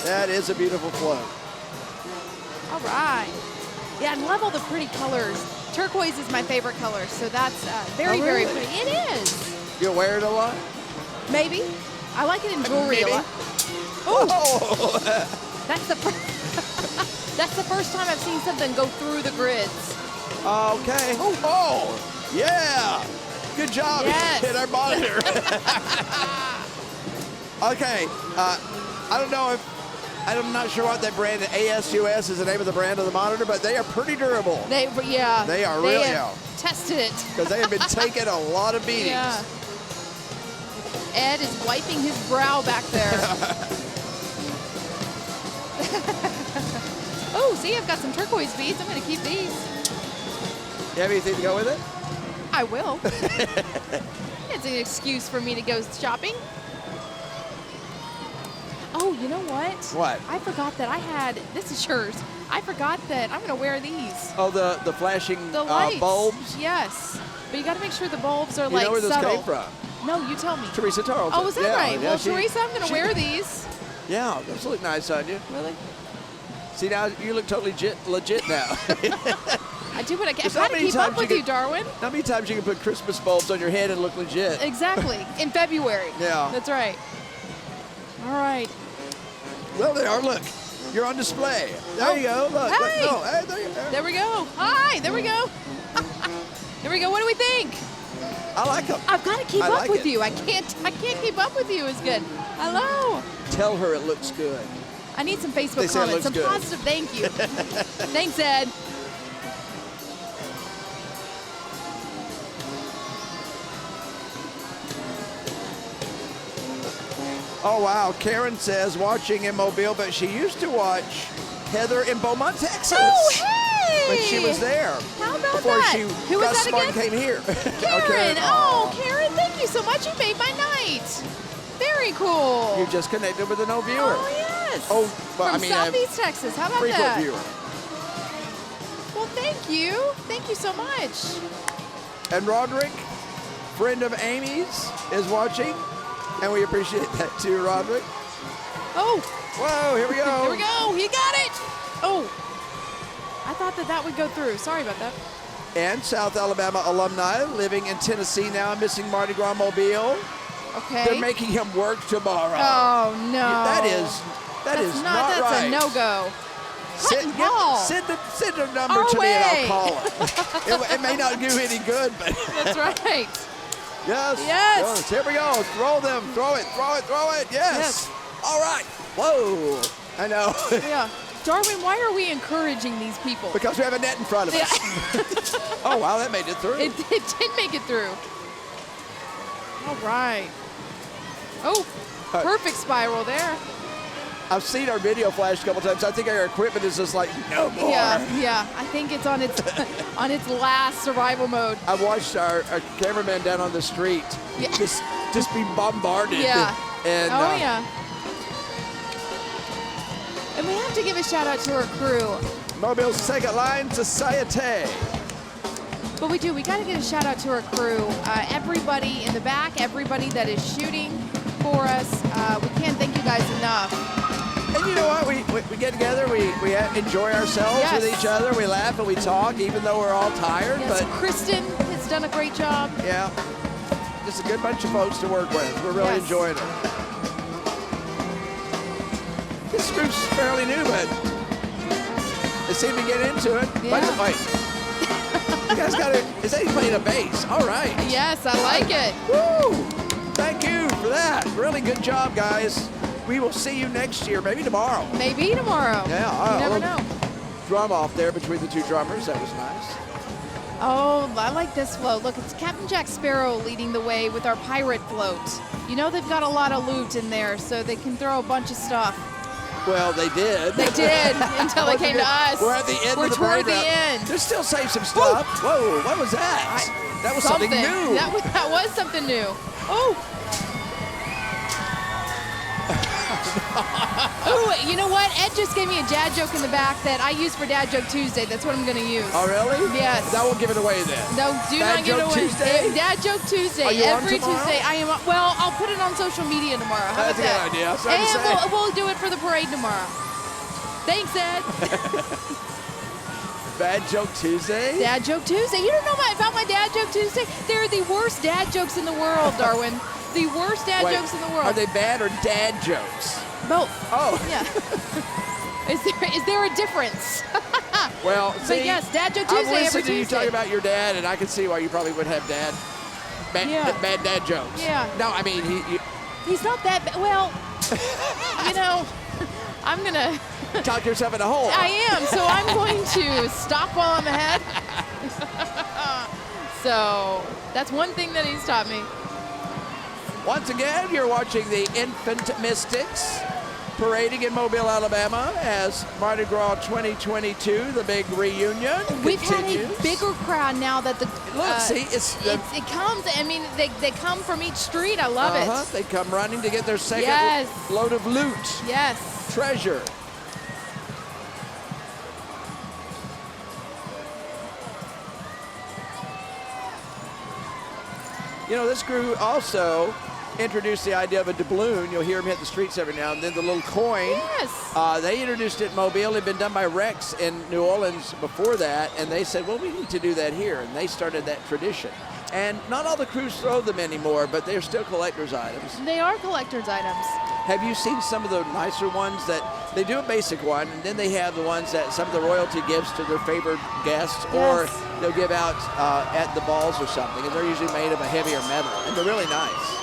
That is a beautiful float. All right. Yeah, I love all the pretty colors. Turquoise is my favorite color, so that's very, very pretty. It is. You wear it a lot? Maybe. I like it in jewelry a lot. Oh! That's the first time I've seen something go through the grids. Okay. Oh, yeah. Good job. Yes. Hit our monitor. Okay. I'm not sure what that brand, ASUS is the name of the brand of the monitor, but they are pretty durable. They are really tested it. Because they have been taking a lot of beatings. Yeah. Ed is wiping his brow back there. Oh, see, I've got some turquoise beads. I'm going to keep these. You have anything to go with it? I will. It's an excuse for me to go shopping. Oh, you know what? What? I forgot that I had, this is yours. I forgot that I'm going to wear these. Oh, the flashing The lights. bulbs? Yes. But you got to make sure the bulbs are like You know where this subtle. came from? No, you tell me. Teresa Tarleton. Oh, was that right? Yeah, Well, Teresa, I'm going to wear these. Yeah, those look nice on you. Really? See, now you look totally legit now. I do what I can. I There's not try to many keep up times with you you, can- Darwin. How many times you can put Christmas bulbs on your head and look legit? Exactly. In February. Yeah. That's right. All right. Well, they are. Look, you're on display. There you go. Look. Hey. Look. No, hey, there you go. There we go. Hi. There we go. There we go. What do we think? I like them. I've got to keep I up like with it. you. I can't keep up with you as good. Hello. Tell her it looks good. I need some They Facebook say it comments. looks Some good. positive thank you. Thanks, Ed. Oh, wow. Karen says watching in Mobile, but she used to watch Heather in Beaumont, Texas. Oh, hey! When she was there. How about before that? she Who was got that smart again? and came here. Karen. Oh, Karen, thank you so much. You made my night. Very cool. You just connected with a no viewer. Oh, yes. Oh, well, From I mean, Southeast Texas. How about frequent that? viewer. Well, thank you. Thank you so much. And Roderick, friend of Amy's, is watching. And we appreciate that too, Roderick. Oh, Whoa, here we go. here we go. He got it. Oh, I thought that would go through. Sorry about that. And South Alabama alumni living in Tennessee now, missing Mardi Gras Mobile. Okay. They're making him work tomorrow. Oh, no. That is That's not that's right. a no-go. Send a number Our to me and way. I'll call it. it may not do any good, but That's right. yes. Yes. Here we go. Throw them. Throw it. Throw it. Throw it. Yes. Yes. All right. Whoa. I know. Yeah. Darwin, why are we encouraging these people? Because we have a net in front of us. Oh, wow. That made it through. It did make it through. All right. Oh, perfect spiral there. I've seen our video flash a couple times. I think our equipment is just like, no more. Yeah. I think it's on its on its last survival mode. I watched our cameraman down on the street Yeah. just be bombarded. Yeah. And, Oh yeah. And we have to give a shout out to our crew. Mobile's second line, Societe. But we do. We got to give a shout out to our crew. Everybody in the back, everybody that is shooting for us. We can't thank you guys enough. And you know what? We get together, we enjoy ourselves Yes. with each other, we laugh and we talk, even though we're all tired. Yes, But Kristen has done a great job. yeah, just a good bunch of folks to work with. We're really Yes. enjoying it. This group's fairly new, but they seem to get into it. Yeah. Wait. You guys got it. Is that playing a bass? All right. Yes, I like it. Woo! Thank you for that. Really good job, guys. We will see you next year, maybe tomorrow. Maybe tomorrow. Yeah, You never know. Drum off there between the two drummers. That was nice. Oh, I like this float. Look, it's Captain Jack Sparrow leading the way with our pirate float. You know they've got a lot of loot in there, so they can throw a bunch of stuff. Well, they did. They did until they came to us. We're at the end We're of the toward parade the route. end. They'll still save some stuff. Whoa, what was that? That was something new. That was something new. Oh. Oh, you know what? Ed just gave me a dad joke in the back that I use for Dad Joke Tuesday. That's what I'm going to use. Oh, really? Yes. That won't give it away then. No, do Dad not give it Joke away. Tuesday? Dad Joke Tuesday. Are you on Every tomorrow? Tuesday. I am. Well, I'll put it on social media tomorrow. How That's a about good that? idea. I was trying to say. And we'll do it for the parade tomorrow. Thanks, Ed. Bad Joke Tuesday? Dad Joke Tuesday. You don't know about my Dad Joke Tuesday? They're the worst dad jokes in the world, Darwin. The worst dad Wait, jokes in the world. Are they bad or dad jokes? Both? Oh. Yeah. Is there a difference? Well, see, But yes, Dad Joke I've Tuesday every listened to you Tuesday. talk about your dad, and I can see why you probably would have bad dad jokes. Yeah. No, I mean, He's not that bad. Well, you know, I'm going to... talk yourself in a hole. I am, so I'm going to stop while I'm ahead. So that's one thing that he's taught me. Once again, you're watching the Infant Mystics parading in Mobile, Alabama as Mardi Gras 2022, the big reunion, We've continues. had a bigger crowd now that the Look, see, it comes. I mean, they come from each street. I love it. They come running to get their second Yes. load of loot, Yes. treasure. You know, this crew also introduced the idea of a doubloon. You'll hear them hit the streets every now and then. The little coin. Yes. They introduced it in Mobile. It had been done by Rex in New Orleans before that, and they said, well, we need to do that here, and they started that tradition. And not all the crews throw them anymore, but they're still collector's items. They are collector's items. Have you seen some of the nicer ones that they do a basic one, and then they have the ones that some of the royalty gives to their favored guests, or they'll give out at the balls or something, and they're usually made of a heavier metal, and they're really nice.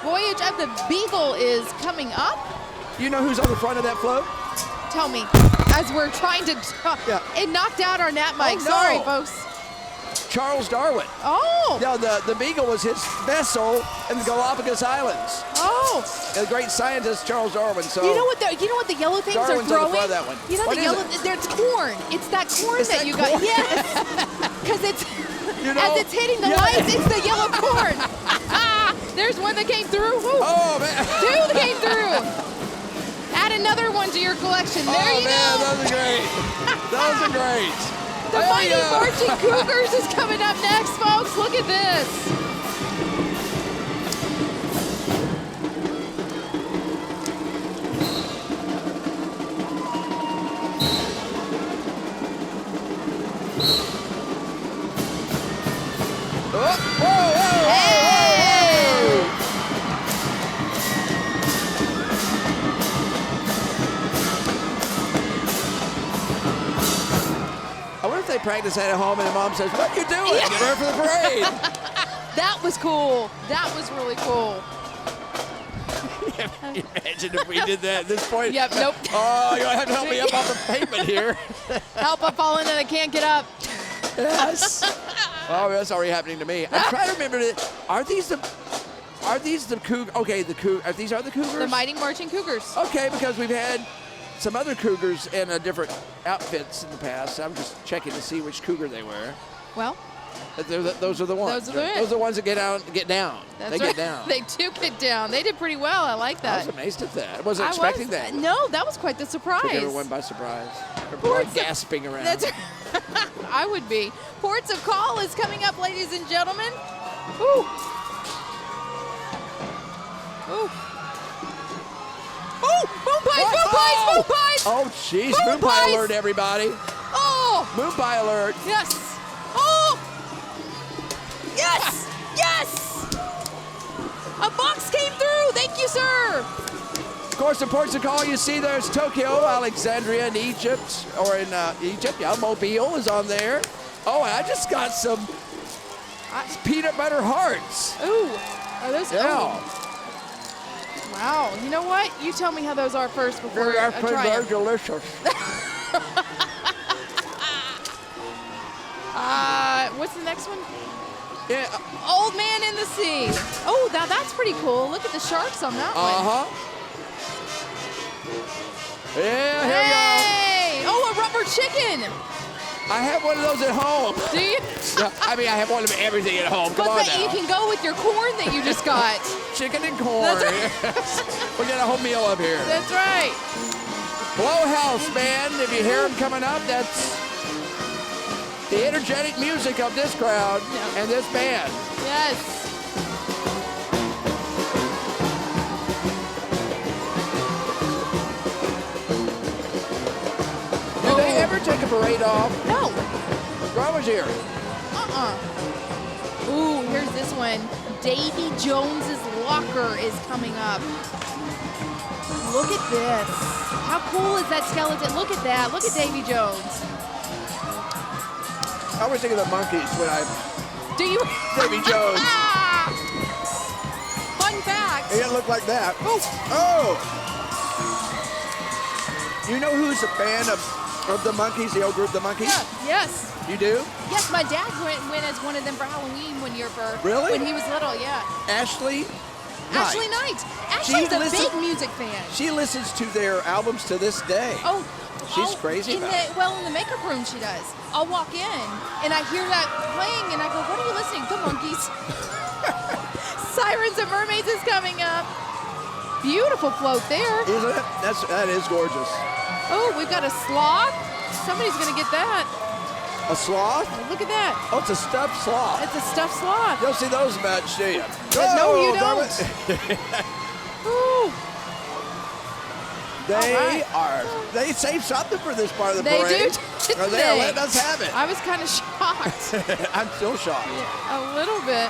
Voyage of the Beagle is coming up. You know who's on the front of that float? Tell me, as we're trying to, it knocked out our nat mic. Oh, no. Sorry, folks. Charles Darwin. Oh. No, the Beagle was his vessel in the Galapagos Islands. Oh. The great scientist Charles Darwin. So You know what the yellow things Darwin's are on the throwing? front of that one. You know What the is yellow. it? There's corn. It's that corn It's that that you corn? got. Yes. Because it's You know? as it's hitting the lights, it's the yellow corn. There's one that came through. Woo. Oh man. Two that came through. Add another one to your collection. There you man, go. those are great. Those are great. The There Mighty you go. Marching Cougars is coming up next, folks. Look at this. Oh, whoa, whoa, Hey! I wonder if they practice that at home and the mom says, what are you doing? Get ready for the parade. That was cool. That was really cool. Imagine if we did that at this point. Yep, nope. Oh, you're going to have to help me up off the pavement here. Help, I'm falling and I can't get up. Yes. Oh, that's already happening to me. I'm trying to remember that. Are these the Cougar? Okay, these are the Cougars? The Mighty Marching Cougars. Okay, because we've had some other Cougars in different outfits in the past. I'm just checking to see which Cougar they were. Well, Those are the ones. Those are the Those are the ones that get down. that's They right. get down. They do get down. They did pretty well. I like I that. was amazed at that. I wasn't expecting that. No, that was quite the surprise. Took everyone by surprise. Everyone Ports of- gasping around. That's I would be. Ports of Call is coming up, ladies and gentlemen. Ooh. Ooh. Ooh, boom pies, boom pies, boom pies. Oh, jeez. Boom Moon pie pies. alert, everybody. Oh, Moon pie alert. yes. Oh, yes, yes. A box came through. Thank you, sir. Of course, the ports of call you see there's Tokyo, Alexandria in Egypt, or in Egypt. Yeah, Mobile is on there. Oh, and I just got some peanut butter hearts. Ooh, are those? Yeah. Oh. Wow. You know what? You tell me how those are first before I They're try very them. delicious. What's the next one? Yeah. Old Man in the Sea. Oh, that's pretty cool. Look at the sharks on that one. Uh-huh. Yeah, here we go. Hey! Oh, a rubber chicken. I have one of those at home. Do you? Yeah, I mean, I have one of everything at home. Come on But now. you can go with your corn that you just got. Chicken and corn. That's We got a whole meal up here. That's right. Blowhouse Band, if you hear them coming up, that's the energetic music of this crowd and this band. Yes. Do they ever take a parade off? No. Grandma's here. Ooh, here's this one. Davy Jones's Locker is coming up. Look at this. How cool is that skeleton? Look at that. Look at Davy Jones. I always think of the monkeys when I Do you? Davy Jones. Fun fact. It didn't look like that. Oh. Oh! You know who's a fan of the Monkeys, the old group, the Monkeys? Yeah. Yes. You do? Yes, my dad went as one of them for Halloween one year for Really? when he was little. Yeah. Ashley? Ashley Knight. Ashley's a listens- big music fan. She listens to their albums to this day. Oh. She's crazy about it. Well, in the makeup room she does. I'll walk in and I hear that playing and I go, what are you listening? The Monkeys. Sirens and Mermaids is coming up. Beautiful float there. Isn't it? That is gorgeous. Oh, we've got a sloth. Somebody's going to get that. A sloth? Look at that. Oh, it's a stuffed sloth. It's a stuffed sloth. You don't see those much, do you? No, you darn don't. it. Ooh. They saved something for this part of the They parade. do, Or didn't they are they? letting us have it. I was kind of shocked. I'm still shocked. A little bit.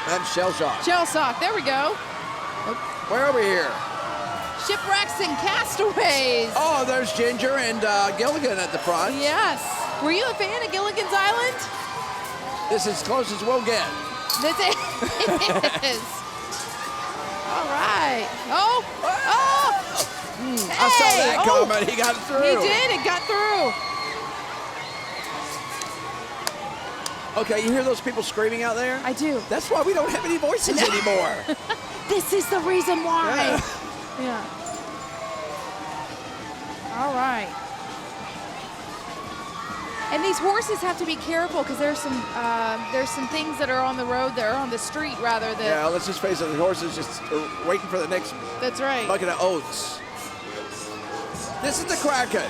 I'm shell shocked. Shell shock. There we go. Where are we here? Shipwrecks and castaways. Oh, there's Ginger and Gilligan at the front. Yes. Were you a fan of Gilligan's Island? This is as close as we'll get. This is. All right. Oh. I saw that Oh. coming. He got through. He did. It got through. Okay, you hear those people screaming out there? I do. That's why we don't have any voices anymore. This is the reason why. Yeah. All right. And these horses have to be careful because there's some things that are on the road that are on the street rather than. Yeah, let's just face it. The horses just are waiting for the next That's right. bucket of oats. This is the Kraken.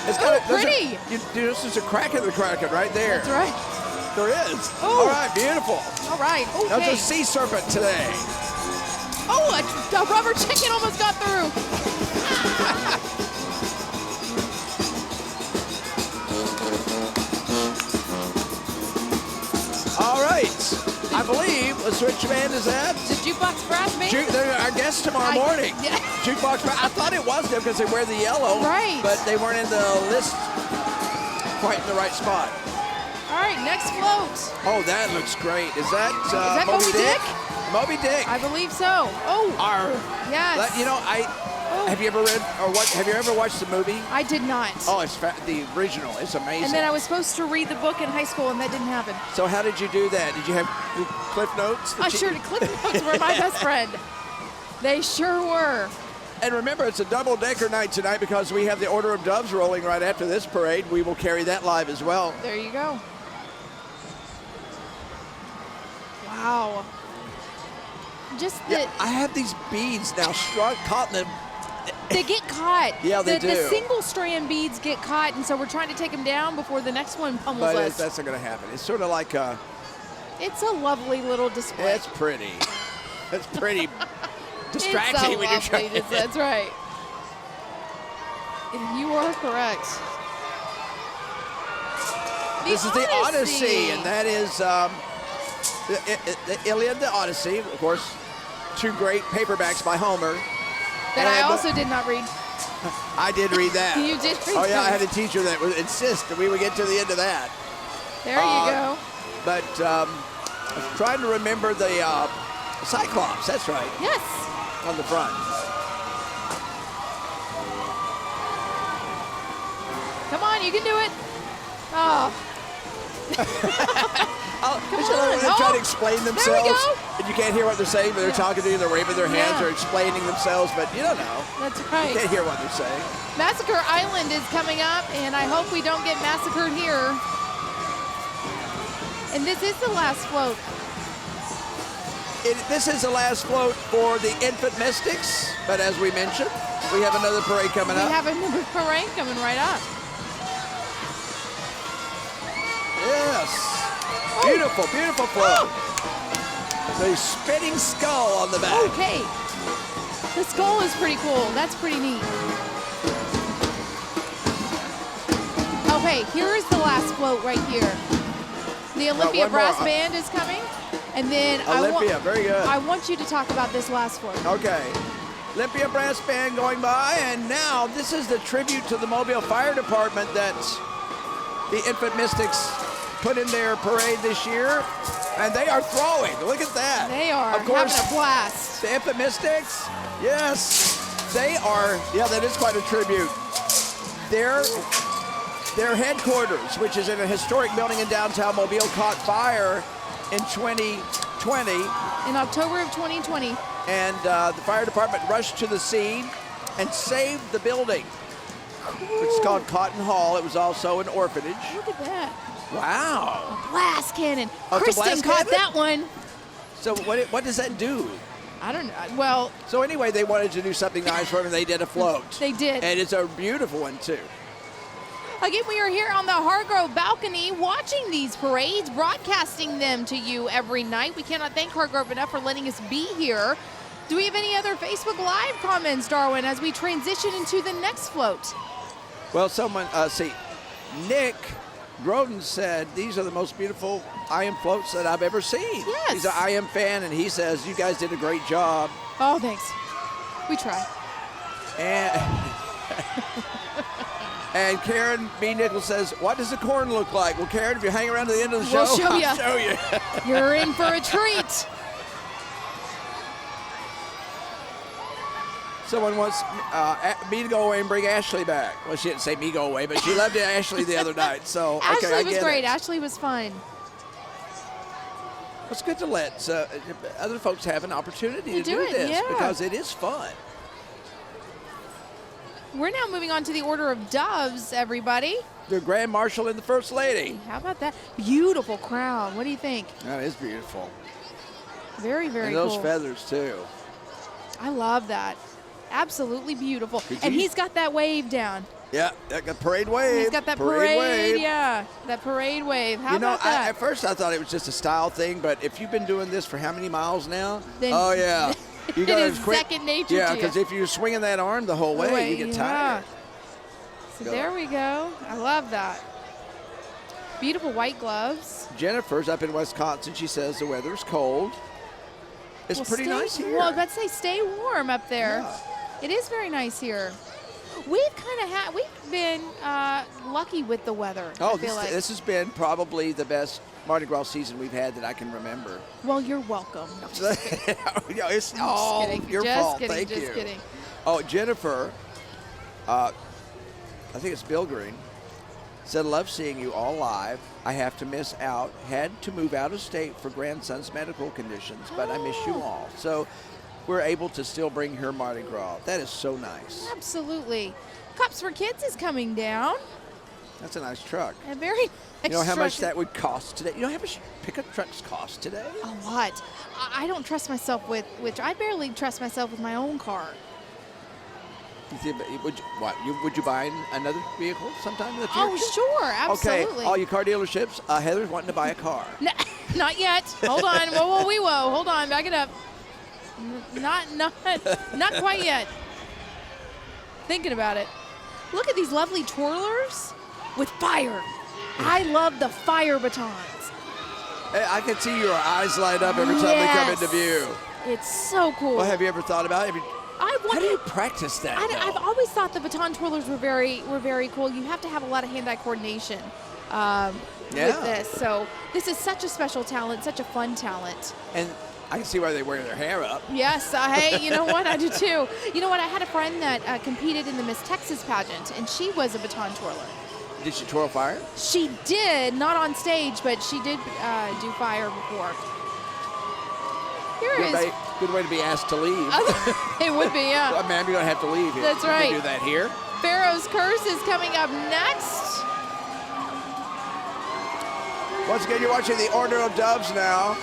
It's Oh, there's pretty. this is a Kraken, the Kraken right there. That's right. There is. Oh. All right, beautiful. All right. That's Okay. a sea serpent today. Oh, a rubber chicken almost got through. All right. I believe a switch band is that. The jukebox brass band. They're our guest tomorrow morning. Yeah. Jukebox band. I thought it was them because they wear the yellow. Right. But they weren't in the list quite in the right spot. All right, next float. Oh, that looks great. Is that Moby Dick? Moby Dick. I believe so. Oh, Arr. yes. You know, have you ever read or what? Have you ever watched the movie? I did not. Oh, it's the original. It's amazing. And then I was supposed to read the book in high school, and that didn't happen. So how did you do that? Did you have the Cliff Notes? I sure did. Cliff Notes were my best friend. They sure were. And remember, it's a double-decker night tonight because we have the Order of Doves rolling right after this parade. We will carry that live as well. There you go. Wow. Just Yeah, I have these beads now caught in the. they get caught. Yeah, they The do. single strand beads get caught, and so we're trying to take them down before the next one pummels But us. that's not going to happen. It's sort of like It's a lovely little display. it's pretty. It's pretty distracting It's so when you're lovely. trying. That's right. You are correct. This is the Odyssey, and that is the Iliad, the Odyssey, of course. Two great paperbacks by Homer. That I And also did not read. I did read that. You did read Oh yeah, I those. had a teacher that would insist that we would get to the end of that. There you go. But I was trying to remember the Cyclops. That's right, Yes. on the front. Come on, you can do it. Oh, They're on. trying to explain There we themselves, go. and you can't hear what they're saying, but they're talking to you. They're waving their hands. Yeah. They're explaining themselves, but you don't know. that's You right. can't hear what they're saying. Massacre Island is coming up, and I hope we don't get massacred here. And this is the last float. This is the last float for the Infant Mystics, but as we mentioned, we have another parade coming We up. have another parade coming right up. Yes. Oh. Beautiful, beautiful float. The spinning skull on the back. Okay. The skull is pretty cool. That's pretty neat. Okay, here is the last float right here. The Olympia one more. Brass Band is coming. And then Olympia, very good. I want you to talk about this last float. Okay. Olympia Brass Band going by, and now this is the tribute to the Mobile Fire Department that the Infant Mystics put in their parade this year, and they are throwing. Look at that. They are of course, having a blast. the Infant Mystics, yes, they are. Yeah, that is quite a tribute. Their headquarters, which is in a historic building in downtown Mobile, caught fire in 2020. In October of 2020. And the fire department rushed to the scene and saved the building, which is called Cotton Hall. It was also an orphanage. Look at that. Wow. Blast cannon. Oh, it's a Kristen blast caught cannon? that one. So what does that do? I don't know. Well, So anyway, they wanted to do something nice for him, and they did a float. They did. And it's a beautiful one, too. Again, we are here on the Hargrove balcony watching these parades, broadcasting them to you every night. We cannot thank Hargrove enough for letting us be here. Do we have any other Facebook Live comments, Darwin, as we transition into the next float? Well, someone, Nick Groden said, these are the most beautiful IM floats that I've ever seen. Yes. He's an IM fan, and he says, you guys did a great job. Oh, thanks. We try. And Karen B. Nichols says, what does the corn look like? Well, Karen, if you hang around to the end of the We'll show, show ya. I'll show you. You're in for a treat. Someone wants me to go away and bring Ashley back. Well, she didn't say me go away, but she loved Ashley the other night. So Ashley okay, I was get great. it. Ashley was fun. It's good to let other folks have an opportunity to do it, this yeah. because it is fun. We're now moving on to the Order of Doves, everybody. The Grand Marshal and the First Lady. How about that? Beautiful crown. What do you think? That is beautiful. Very, very And those cool. feathers, too. I love that. Absolutely beautiful. Could And you- he's got that wave down. Yeah, that got parade wave. He's got that parade, wave. yeah. That parade wave. How You know, about that? at first I thought it was just a style thing, but if you've been doing this for how many miles now? Then oh, yeah. You it gotta is quit. second nature Yeah, to you. because if you're swinging that arm the whole way, you get tired. So Go. there we go. I love that. Beautiful white gloves. Jennifer's up in Wisconsin. She says the weather's cold. It's Well, pretty stay- nice here. Well, I was about to say, stay warm up there. Yeah. It is very nice here. We've been lucky with the weather. Oh, I feel like. this has been probably the best Mardi Gras season we've had that I can remember. Well, you're welcome. No, Yeah, it's just all kidding. your Just fault. kidding. Thank Just you. kidding. Oh, Jennifer, I think it's Bill Green, said, love seeing you all live. I have to miss out. Had to move out of state for grandson's medical conditions, but I miss you all. So we're able to still bring her Mardi Gras. That is so nice. Absolutely. Cops for Kids is coming down. That's a nice truck. A very nice You know how much truck. that would cost today? You know how much pickup trucks cost today? A lot. I don't trust myself with, which I barely trust myself with my own car. Would you buy another vehicle sometime in the future? Oh, sure. Absolutely. Okay, all you car dealerships, Heather's wanting to buy a car. No, not yet. Hold on. Whoa. Hold on. Back it up. Not quite yet. Thinking about it. Look at these lovely twirlers with fire. I love the fire batons. I can see your eyes light up every time they come Yes. into view. It's so cool. Well, have you ever thought about it? How do you practice that? I've though? always thought the baton twirlers were very cool. You have to have a lot of hand-eye coordination with this. So this is such a special talent, such a fun talent. And I can see why they wear their hair up. Yes, hey, you know what? I do too. You know what? I had a friend that competed in the Miss Texas pageant, and she was a baton twirler. Did she twirl fire? She did, not on stage, but she did do fire before. Here is. Good way to be asked to leave. It would be, yeah. Well, ma'am, you're going to have to leave here. That's You right. can do that here. Pharaoh's Curse is coming up next. Once again, you're watching the Order of Doves now.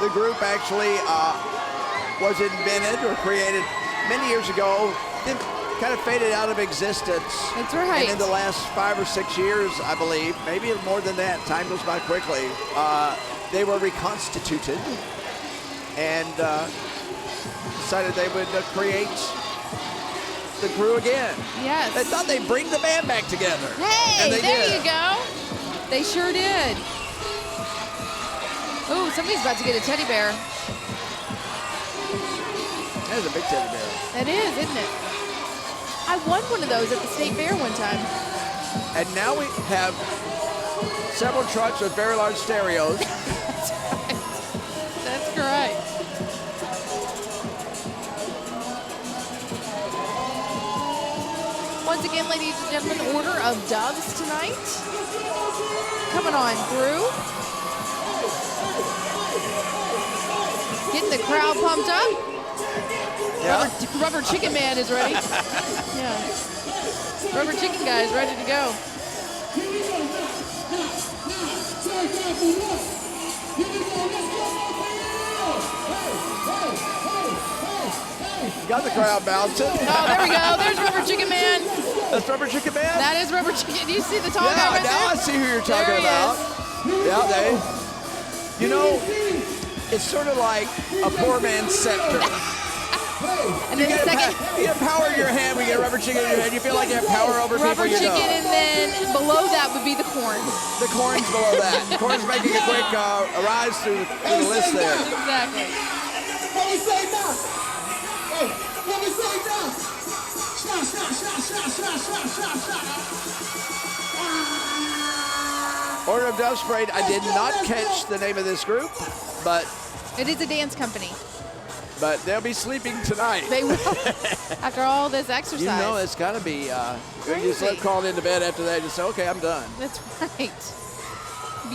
The group actually was invented or created many years ago, then kind of faded out of existence. That's right. And in the last 5 or 6 years, I believe, maybe more than that, time goes by quickly, they were reconstituted and decided they would create the crew again. Yes. They thought they'd bring the band back together. Hey, and they there did. you go. They sure did. Ooh, somebody's about to get a teddy bear. That is a big teddy bear. That is, isn't it? I won one of those at the state fair one time. And now we have several trucks with very large stereos. That's correct. Once again, ladies and gentlemen, Order of Doves tonight. Coming on through. Getting the crowd pumped up. Yeah. Rubber Chicken Man is ready. Yeah. Rubber Chicken Guy is ready to go. Got the crowd bouncing. Oh, there we go. There's Rubber Chicken Man. That's Rubber Chicken Man? That is Rubber Chicken. Do you see the tall guy right now there? I see who you're talking There he about. is. Yeah, you know, it's sort of like a poor man's scepter. And then the second, You have power in your hand, we get a rubber chicken in your hand. You feel like you have power over rubber people you chicken, know. and then below that would be the corn. The corn's below that. The corn's making a quick rise through the list there. Exactly. What we say now? Hey, what we say now? Shot, shot, shot, shot, shot, shot, shot, shot. Order of Dove Sprayed. I did not catch the name of this group, but It is a dance company. they'll be sleeping tonight. They will. After all this exercise. You know, it's got to be. You Crazy. just crawling into bed after that. You say, okay, I'm done. That's right.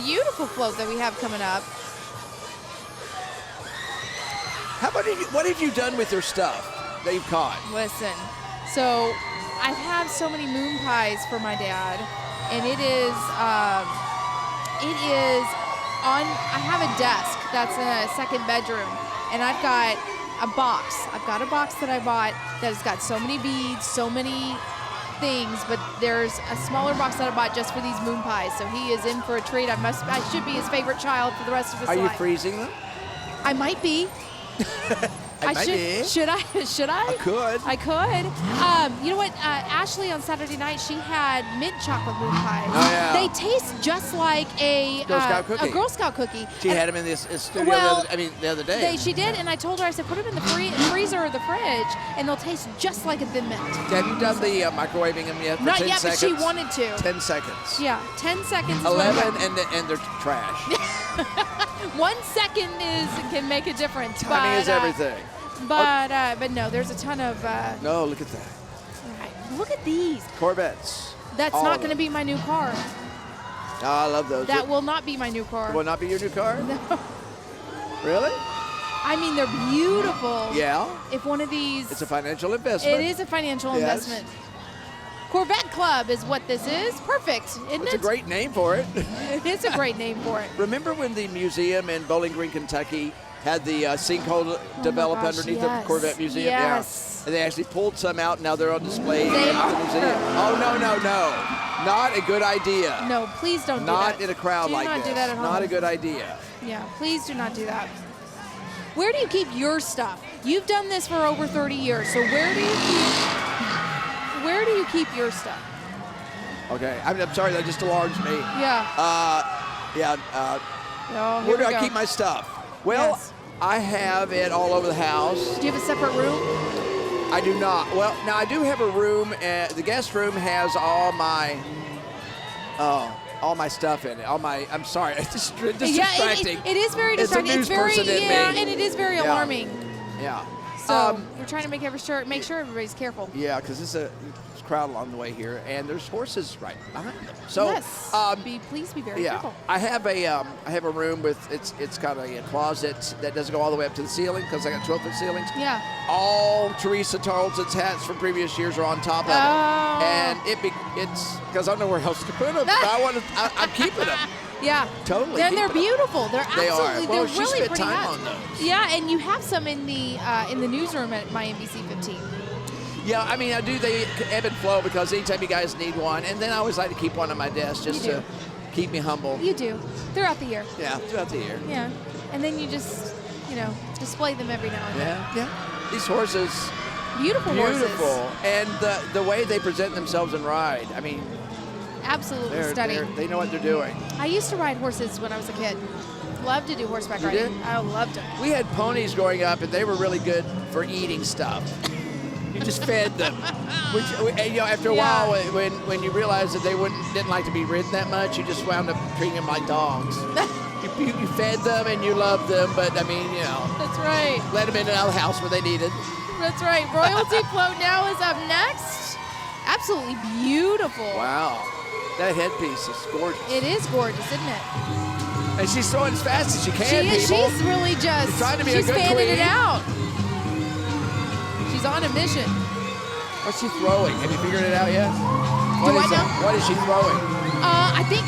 Beautiful float that we have coming up. What have you done with your stuff that you've caught? Listen, so I've had so many moon pies for my dad, and it is on. I have a desk that's in a second bedroom, and I've got a box. I've got a box that I bought that has got so many beads, so many things, but there's a smaller box that I bought just for these moon pies. So he is in for a treat. I should be his favorite child for the rest of his Are you life. freezing them? I might be. Should I? Should I? I could. I could. You know what? Ashley on Saturday night, she had mint chocolate moon pies. Oh, yeah. They taste just like a Girl Scout cookie. A Girl Scout cookie. She And had them in this studio Well, the other day. she did, and I told her, I said, put them in the freezer or the fridge, and they'll taste just like a thin mint. Have you done the microwaving them yet for Not 10 yet, seconds? but she wanted to. 10 seconds. Yeah, 10 seconds. Is what I 11 got. and they're trash. 1 second can make a difference. Timing is everything. But no, there's a ton of. No, look at that. Right. Look at these. Corvettes. That's All not of going to them. be my new car. Oh, I love those. That will not be my new car. Will not be your new car? No. Really? I mean, they're beautiful. Yeah. If one of these. It's a financial investment. It is a financial Yes. investment. Corvette Club is what this is. Perfect, isn't It's it? a great name for it. It is a great name for it. Remember when the museum in Bowling Green, Kentucky had the sinkhole developed gosh, underneath yes. the Corvette Museum? Yes. Yeah. And they actually pulled some out, and now they're on display They in the are. museum. Oh, no. Not a good idea. No, please don't do Not that. in a crowd do like not this. do that at home. Not a good idea. Yeah, please do not do that. Where do you keep your stuff? You've done this for over 30 years, so where do you keep your stuff? Okay, I'm sorry, that just alarms me. Yeah. Oh, Here where do we I go. keep my stuff? Well, Yes. I have it all over the house. Do you have a separate room? I do not. Well, now I do have a room. The guest room has all my stuff in it. I'm sorry, it's just distracting. It is very It's a distracting. news very person in me. and it is very Yeah. alarming. Yeah. So we're trying to make sure everybody's careful. Yeah, because it's a crowd along the way here, and there's horses right behind them. So, yes. Please be very yeah, careful. I have a room with it's got a closet that doesn't go all the way up to the ceiling because I got 12-foot ceilings. Yeah. All Teresa Tarleton's hats from previous years are on top of Oh. it, and it's because I don't know where else to put them. I'm keeping them. Yeah. Totally Then they're keep it. beautiful. They're They are. absolutely. Well, They're she really spent pretty time hats. on those. Yeah, and you have some in the newsroom at my NBC 15. Yeah, I mean, I do the ebb and flow because anytime you guys need one, and then I always like to keep one on my desk just You to do. keep me humble. You do throughout the year. Yeah, throughout the year. Yeah, and then you just display them every now and then. Yeah. These horses, Beautiful beautiful, horses. and the way they present themselves and ride. I mean, Absolutely stunning. they know what they're doing. I used to ride horses when I was a kid. Loved to do horseback You riding. did? I loved it. We had ponies growing up, and they were really good for eating stuff. You just fed them. And, after a Yeah. while, when you realized that they didn't like to be ridden that much, you just wound up treating them like dogs. you fed them and you loved them, but I mean, That's right. let them in and out of the house when they needed. That's right. Royalty Float now is up next. Absolutely beautiful. Wow, that headpiece is gorgeous. It is gorgeous, isn't it? And she's throwing as fast as she can, She's really just. She's trying to be a she's good fanning queen. it out. She's on a mission. What's she throwing? Have you figured it out yet? Do I know? What is she throwing? I think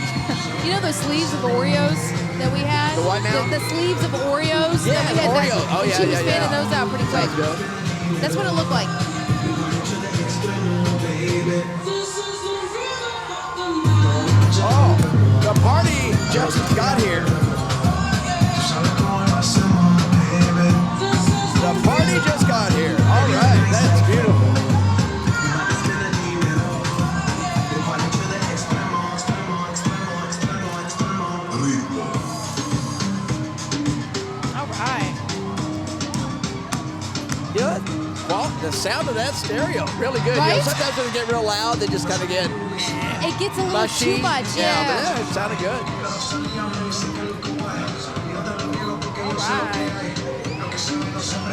those sleeves of Oreos that we had. The what now? The sleeves of Oreos. Yeah, that we had. Oreos. Oh, yeah, She was yeah, fanning yeah. those out pretty quick. Sounds good. That's what it looked like. just got here. The party just got here. All right, that's beautiful. All right. Good. Well, the sound of that stereo, really good. You know, Right? sometimes when they get real loud, they just kind of get It gets a little mushy. too much. But yeah, it sounded good. All right.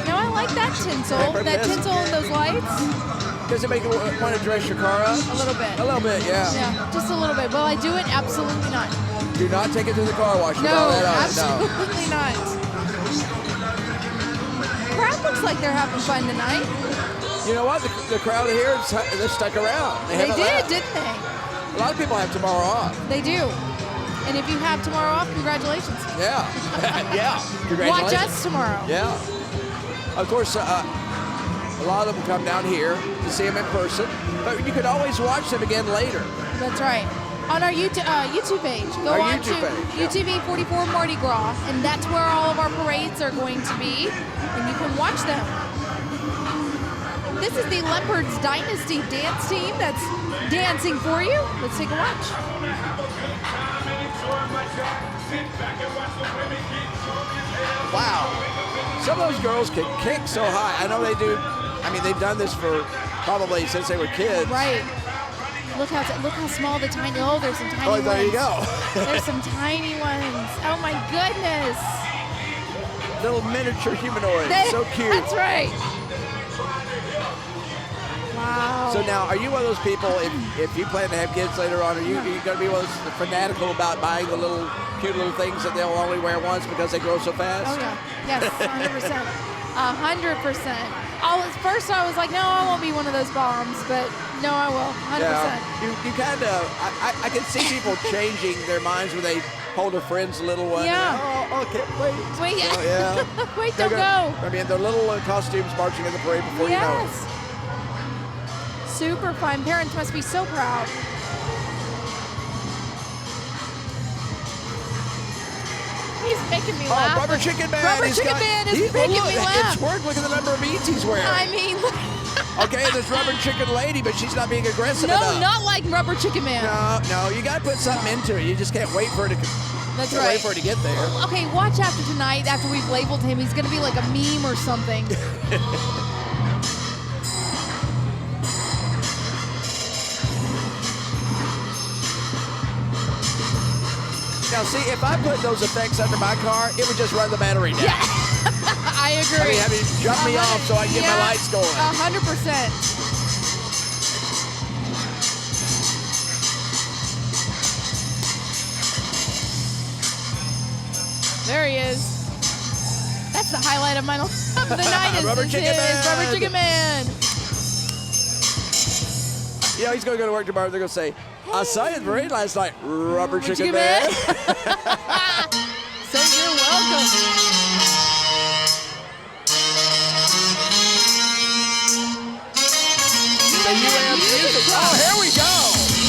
No, I like that tinsel. Paper That disc. tinsel and those lights. Does it make you want to dress your car up? A little bit. A little bit, yeah. Yeah, just a little bit. Will I do it? Absolutely not. Do not take it to the car wash with No, all that on it. No. absolutely not. Crowd looks like they're having fun tonight. You know what? The crowd here, they stuck around. They haven't did, left. didn't they? A lot of people have tomorrow off. They do. And if you have tomorrow off, congratulations. Yeah. Yeah. Congratulations. Watch us tomorrow. Yeah. Of course, a lot of them come down here to see them in person, but you could always watch them again later. That's right. On our YouTube page. Go Our on YouTube to page, yeah. UTV44 Mardi Gras, and that's where all of our parades are going to be, and you can watch them. This is the Leopards Dynasty dance team that's dancing for you. Let's take a watch. Wow. Some of those girls can kick so high. I know they do. I mean, they've done this for probably since they were kids. Right. Look how small the tiny. Oh, there's some tiny Oh, ones. there you go. There's some tiny ones. Oh my goodness. Little miniature humanoids. So cute. That's right. Wow. So now, are you one of those people, if you plan to have kids later on, are you going to be one of those fanatical about buying the little cute little things that they'll only wear once because they grow so fast? Oh yeah. Yes, 100%. 100%. At first I was like, no, I won't be one of those bombs, but no, I will. 100%. Yeah. You kind of, I can see people changing their minds when they hold a friend's little one. Yeah. Oh, okay, wait. Wait, yeah. So, yeah. Wait, They're don't gonna- go. I mean, they're little costumes marching in the parade before you know it. Yes. Super fun. Parents must be so proud. He's making me laugh. Rubber Chicken Man. Rubber he's Chicken got- Man is he- making look, me laugh. It's work. Look at the number of beads he's wearing. I mean, Okay, there's Rubber Chicken Lady, but she's not being aggressive no, enough. not like Rubber Chicken Man. No, you got to put something into it. You just can't wait for it to. That's can't right. Wait for it to get there. Okay, watch after tonight, after we've labeled him. He's going to be like a meme or something. Now, see, if I put those effects under my car, it would just run the battery down. Yeah, I I agree. mean, have you jump me off so I can get my lights going. 100%. There he is. That's the highlight of the night. Is Rubber Chicken Man. Rubber Chicken Man. You know, he's going to go to work tomorrow. They're going to say, I saw you at the parade last night, Rubber Chicken Chicken Man. Man. So you're welcome. The UAM music. Oh, here we go.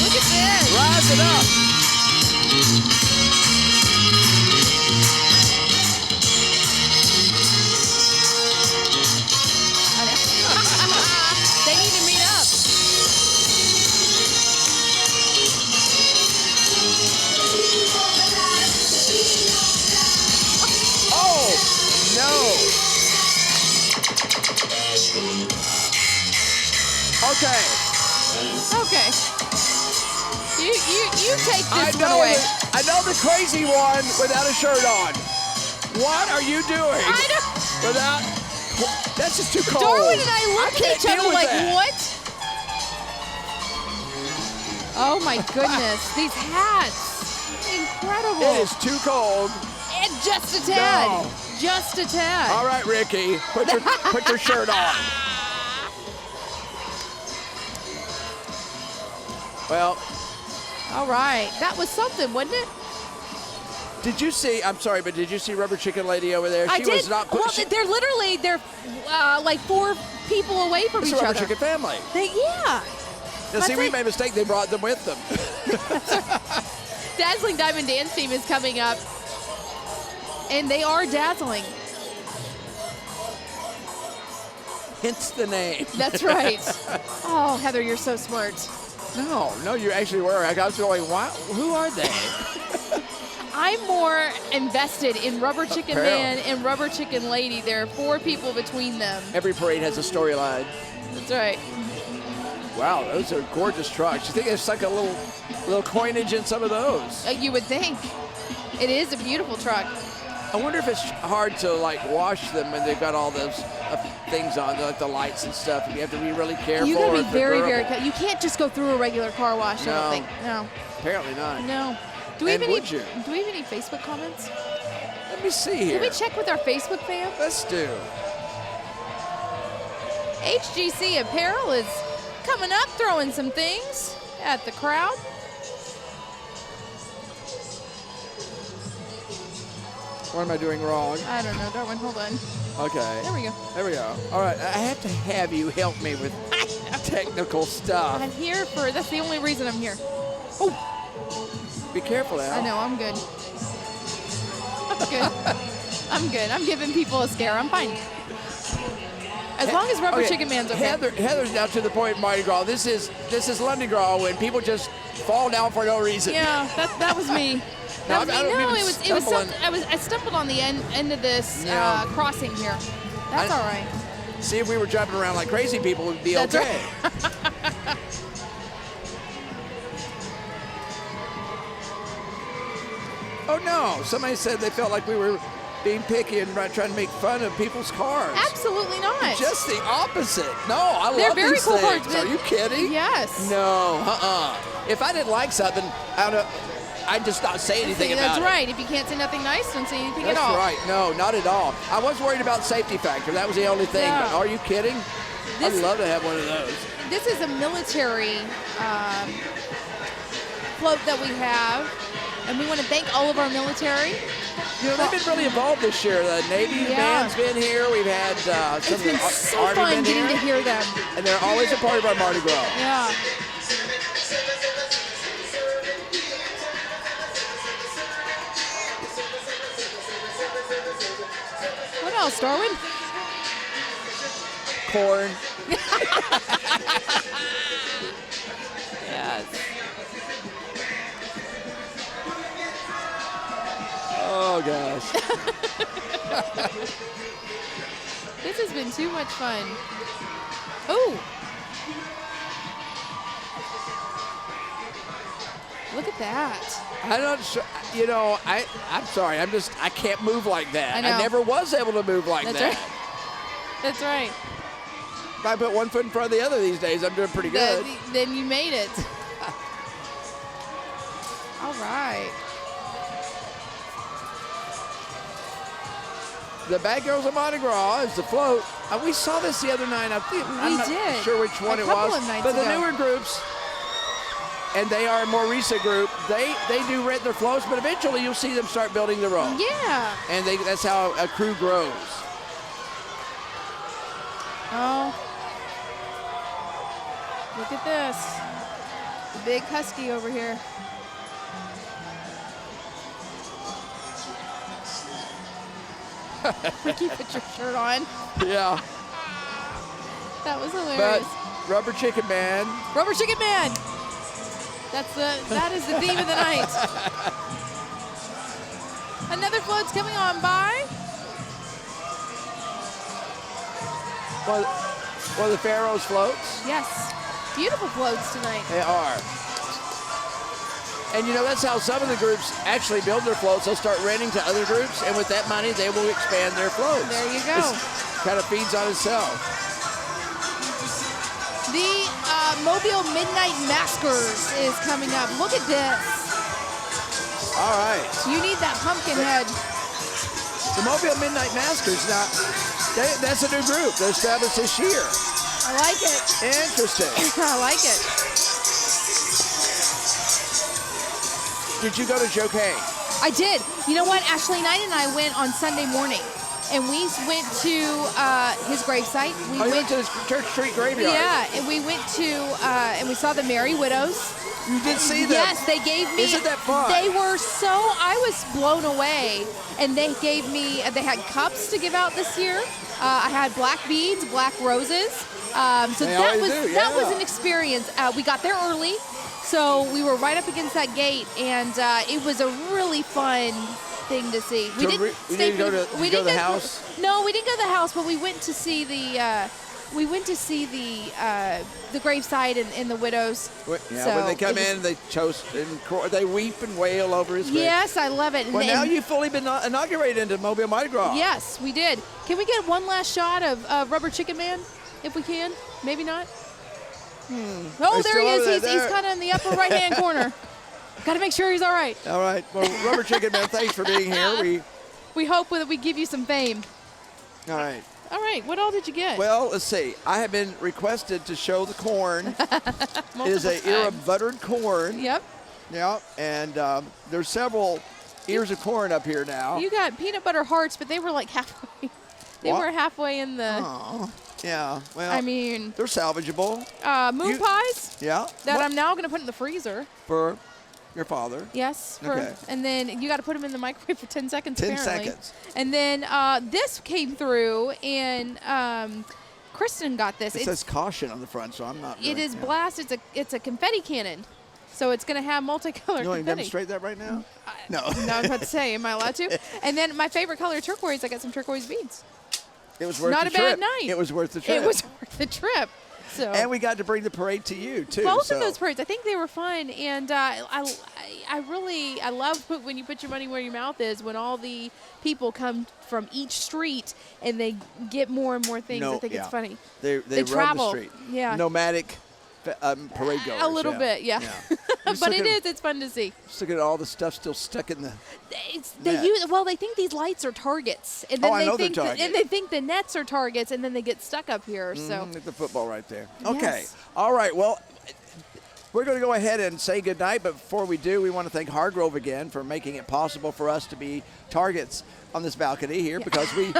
Look at this. Rising up. They need to meet up. Oh, no. Okay. Okay. You take I this one know, away. I know the crazy one without a shirt on. What are you doing? I know. Without, that's just too cold. Darwin and I looked can't at each other deal with like, that. what? Oh my goodness. These hats. Incredible. It is too cold. And just a tad. No. Just a tad. All right, Ricky, put your shirt on. Well, All right. That was something, wasn't it? did you see? I'm sorry, but did you see Rubber Chicken Lady over there? I She did. was not. Well, She, they're like 4 people away from it's each a Rubber other. Chicken family. Yeah. Now, see, That's we it. made a mistake. They brought them with them. Dazzling Diamond Dance Team is coming up, and they are dazzling. Hence the name. That's right. Oh, Heather, you're so smart. No, you actually were. I was going, what? Who are they? I'm more invested in Rubber Chicken Apparel. Man and Rubber Chicken Lady. There are 4 people between them. Every parade has a storyline. That's right. Wow, those are gorgeous trucks. You think there's like a little coinage in some of those? You would think. It is a beautiful truck. I wonder if it's hard to like wash them when they've got all those things on, like the lights and stuff. You have to be really careful. You got or to if be they're very, durable. very careful. You can't just go through a regular car wash, I No. don't think. No. Apparently not. No. Do we And have any? would you? Do we have any Facebook comments? Let me see here. Can we check with our Facebook fans? Let's do. HGC Apparel is coming up, throwing some things at the crowd. What am I doing wrong? I don't know, Darwin. Hold on. Okay. There we go. There we go. All right. I have to have you help me with technical stuff. I'm here for. That's the only reason I'm here. Be careful, Al. I know. I'm good. I'm good. I'm good. I'm giving people a scare. I'm fine. As long as Rubber Okay, Chicken Man's okay. Heather's now to the point in Mardi Gras. This is London Gras when people just fall down for no reason. Yeah, that was me. No, That was I me. don't No, mean it was stumble on- something. I stumbled on the end of this Yeah. crossing here. That's all right. See, if we were jumping around like crazy people, we'd be That's okay. Oh no! Somebody said they felt like we were being picky and trying to make fun of people's cars. Absolutely not. Just the opposite. No, I They're love very these cool things. cars. Are you kidding? Yes. No, If I didn't like something, I'd just not say anything See, about that's it. right. If you can't say nothing nice, don't say anything That's at all. right. No, not at all. I was worried about safety factor. That was the only thing. Yeah. But are you kidding? This- I'd love to have one of those. This is a military float that we have, and we want to thank all of our military. You know, they've been really involved this year. The Navy Yeah. band's been here. We've had some It's of been the so Army fun been getting here, to hear them. and they're always a part of our Mardi Gras. Yeah. What else, Darwin? Corn. Yes. Oh gosh. This has been too much fun. Oh. Look at that. I'm not sure. You know, I'm sorry. I can't move like that. I know. never was able to move like That's that. right. That's right. If I put one foot in front of the other these days, I'm doing pretty good. Then you made it. All right. The Bad Girls of Mardi Gras is the float. We saw this the other night. I'm not did. sure which one A it couple was. of nights But the ago. newer groups, and they are a more recent group, they do rent their floats, but eventually you'll see them start building their own. Yeah. And that's how a crew grows. Oh. Look at this. The big husky over here. Ricky, put your shirt on. Yeah. That was But hilarious. Rubber Chicken Man, Rubber Chicken Man. That is the theme of the night. Another float's coming on by. one of the Pharaoh's floats. Yes. Beautiful floats tonight. They are. And you know, that's how some of the groups actually build their floats. They'll start renting to other groups, and with that money, they will expand their floats. There you go. Kind of feeds on itself. The Mobile Midnight Maskers is coming up. Look at this. All right. You need that pumpkin head. The Mobile Midnight Maskers, now, that's a new group. They're established this year. I like it. Interesting. I like it. Did you go to Joe Kay? I did. You know what? Ashley Knight and I went on Sunday morning. and we went to his gravesite. We Oh, you went went to his Church Street graveyard. Yeah, and we went to and we saw the Merry Widows. You did see them. Yes, they gave me. Isn't that fun? They were so. I was blown away, and they gave me. They had cups to give out this year. I had black beads, black roses. So They that always was do, that was yeah. an experience. We got there early, so we were right up against that gate, and it was a really fun thing to see. So we didn't go to- we you go to didn't the go- house? No, we didn't go to the house, but we went to see the. We went to see the gravesite and the widows. Yeah, So when they come it was- in, they toast and they weep and wail over his grave. Yes, I love it. Well, And- now you've fully been inaugurated into Mobile Mardi Gras. Yes, we did. Can we get one last shot of Rubber Chicken Man, if we can? Maybe not. Oh, He's there he still over is. there. He's kind of in the upper right-hand corner. Got to make sure he's all right. All right. Well, Rubber Chicken Man, thanks for being here. We hope that we give you some fame. All right. All right, what all did you get? Well, let's see. I have been requested to show the corn. It is an Multiple ear of times. buttered corn. Yep. Yeah, and there's several ears of corn up here now. You got peanut butter hearts, but they were like halfway. They What? were halfway in the. Oh, yeah. Well, I mean, they're salvageable. moon You- pies Yeah. that What? I'm now going to put in the freezer. For your father. Yes. Okay. And then you got to put them in the microwave for 10 seconds. 10 apparently. seconds. And then this came through, and Kristen got this. It It's, says caution on the front, so I'm not. it really- is yeah. blast. It's a confetti cannon, so it's going to have multicolored You want to confetti. demonstrate that right now? No. No, I was about to say, am I allowed to? And then my favorite color, turquoise. I got some turquoise beads. It was worth Not the a bad trip. night. It was worth the trip. It was worth the trip. So And we got to bring the parade to you too. both so. of those parades, I think they were fun, and I love when you put your money where your mouth is. When all the people come from each street and they get more and more things. I think it's funny. They run travel. the street. Yeah. Nomadic parade goers. A little bit, yeah. Just But look it at- is. It's fun to see. Just look at all the stuff still stuck in the. They net. use they think these lights are targets, and then Oh, I they know they're think targets. and they think the nets are targets, and then they get stuck up here. So Look at the football right there. Okay. Yes. All right. Well, we're going to go ahead and say goodnight. But before we do, we want to thank Hargrove again for making it possible for us to be targets on this balcony here because we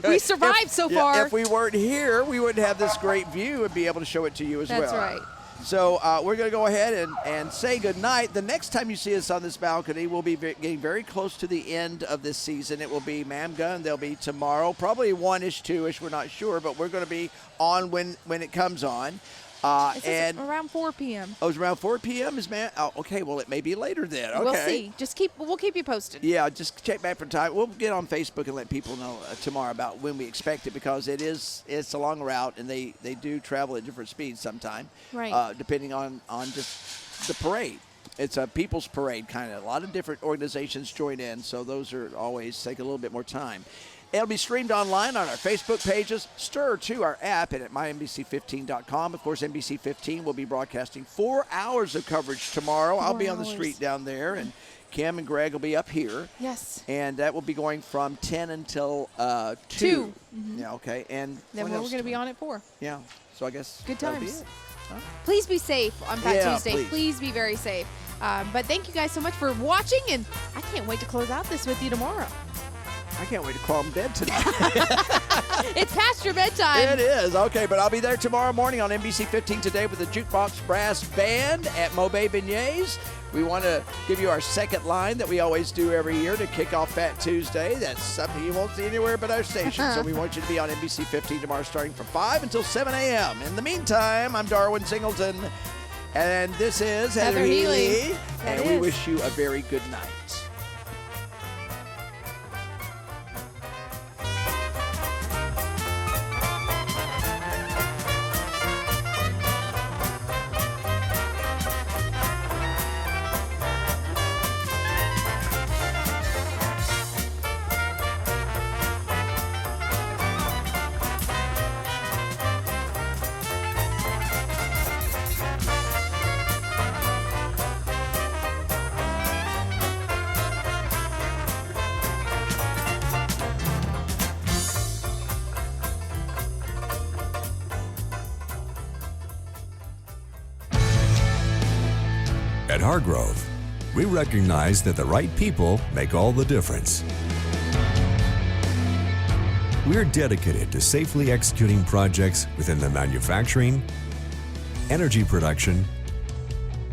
we survived so Yeah, far. if we weren't here, we wouldn't have this great view and be able to show it to you as That's well. right. So we're going to go ahead and say goodnight. The next time you see us on this balcony, we'll be getting very close to the end of this season. It will be MAMGA, and they'll be tomorrow, probably 1-ish, 2-ish, we're not sure, but we're going to be on when it comes on. It's And around 4 p.m. oh, it's around 4 p.m. is man. Oh, okay. Well, it may be later then. Okay. We'll see. We'll keep you posted. Yeah, just check back for time. We'll get on Facebook and let people know tomorrow about when we expect it because it's a long route and they do travel at different speeds sometime, Right. depending on just the parade. It's a people's parade kind of. A lot of different organizations join in, so those are always take a little bit more time. It'll be streamed online on our Facebook pages. Stir to our app and at mynbc15.com. Of course, NBC 15 will be broadcasting 4 hours of coverage tomorrow. I'll 4 be on the hours. street down there, and Kim and Greg will be up here. Yes. And that will be going from 10 until 2. 2. Yeah, okay. And Then what we're else? going to be on at 4. Yeah. So I guess Good that'll be times. it. Please be safe on Fat Yeah, Tuesday. please. Be very safe. But thank you guys so much for watching, and I can't wait to close out this with you tomorrow. I can't wait to crawl in bed tonight. It's past your bedtime. It is. Okay, but I'll be there tomorrow morning on NBC 15 today with the Jukebox Brass Band at Mobay Beignets. We want to give you our second line that we always do every year to kick off Fat Tuesday. That's something you won't see anywhere but our station. So we want you to be on NBC 15 tomorrow starting from 5 until 7 a.m. In the meantime, I'm Darwin Singleton, and this is Heather Healy. That And we is. wish you a very good night. At Hargrove, we recognize that the right people make all the difference. We're dedicated to safely executing projects within the manufacturing, energy production,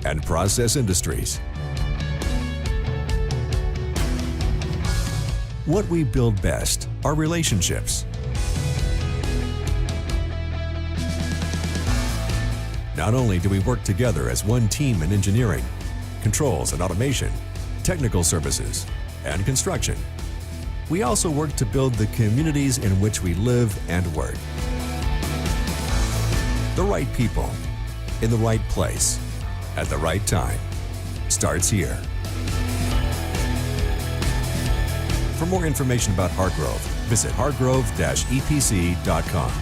and process industries. What we build best are relationships. Not only do we work together as one team in engineering, controls and automation, technical services, and construction, we also work to build the communities in which we live and work. The right people, in the right place, at the right time, starts here. For more information about Hargrove, visit hargrove-epc.com.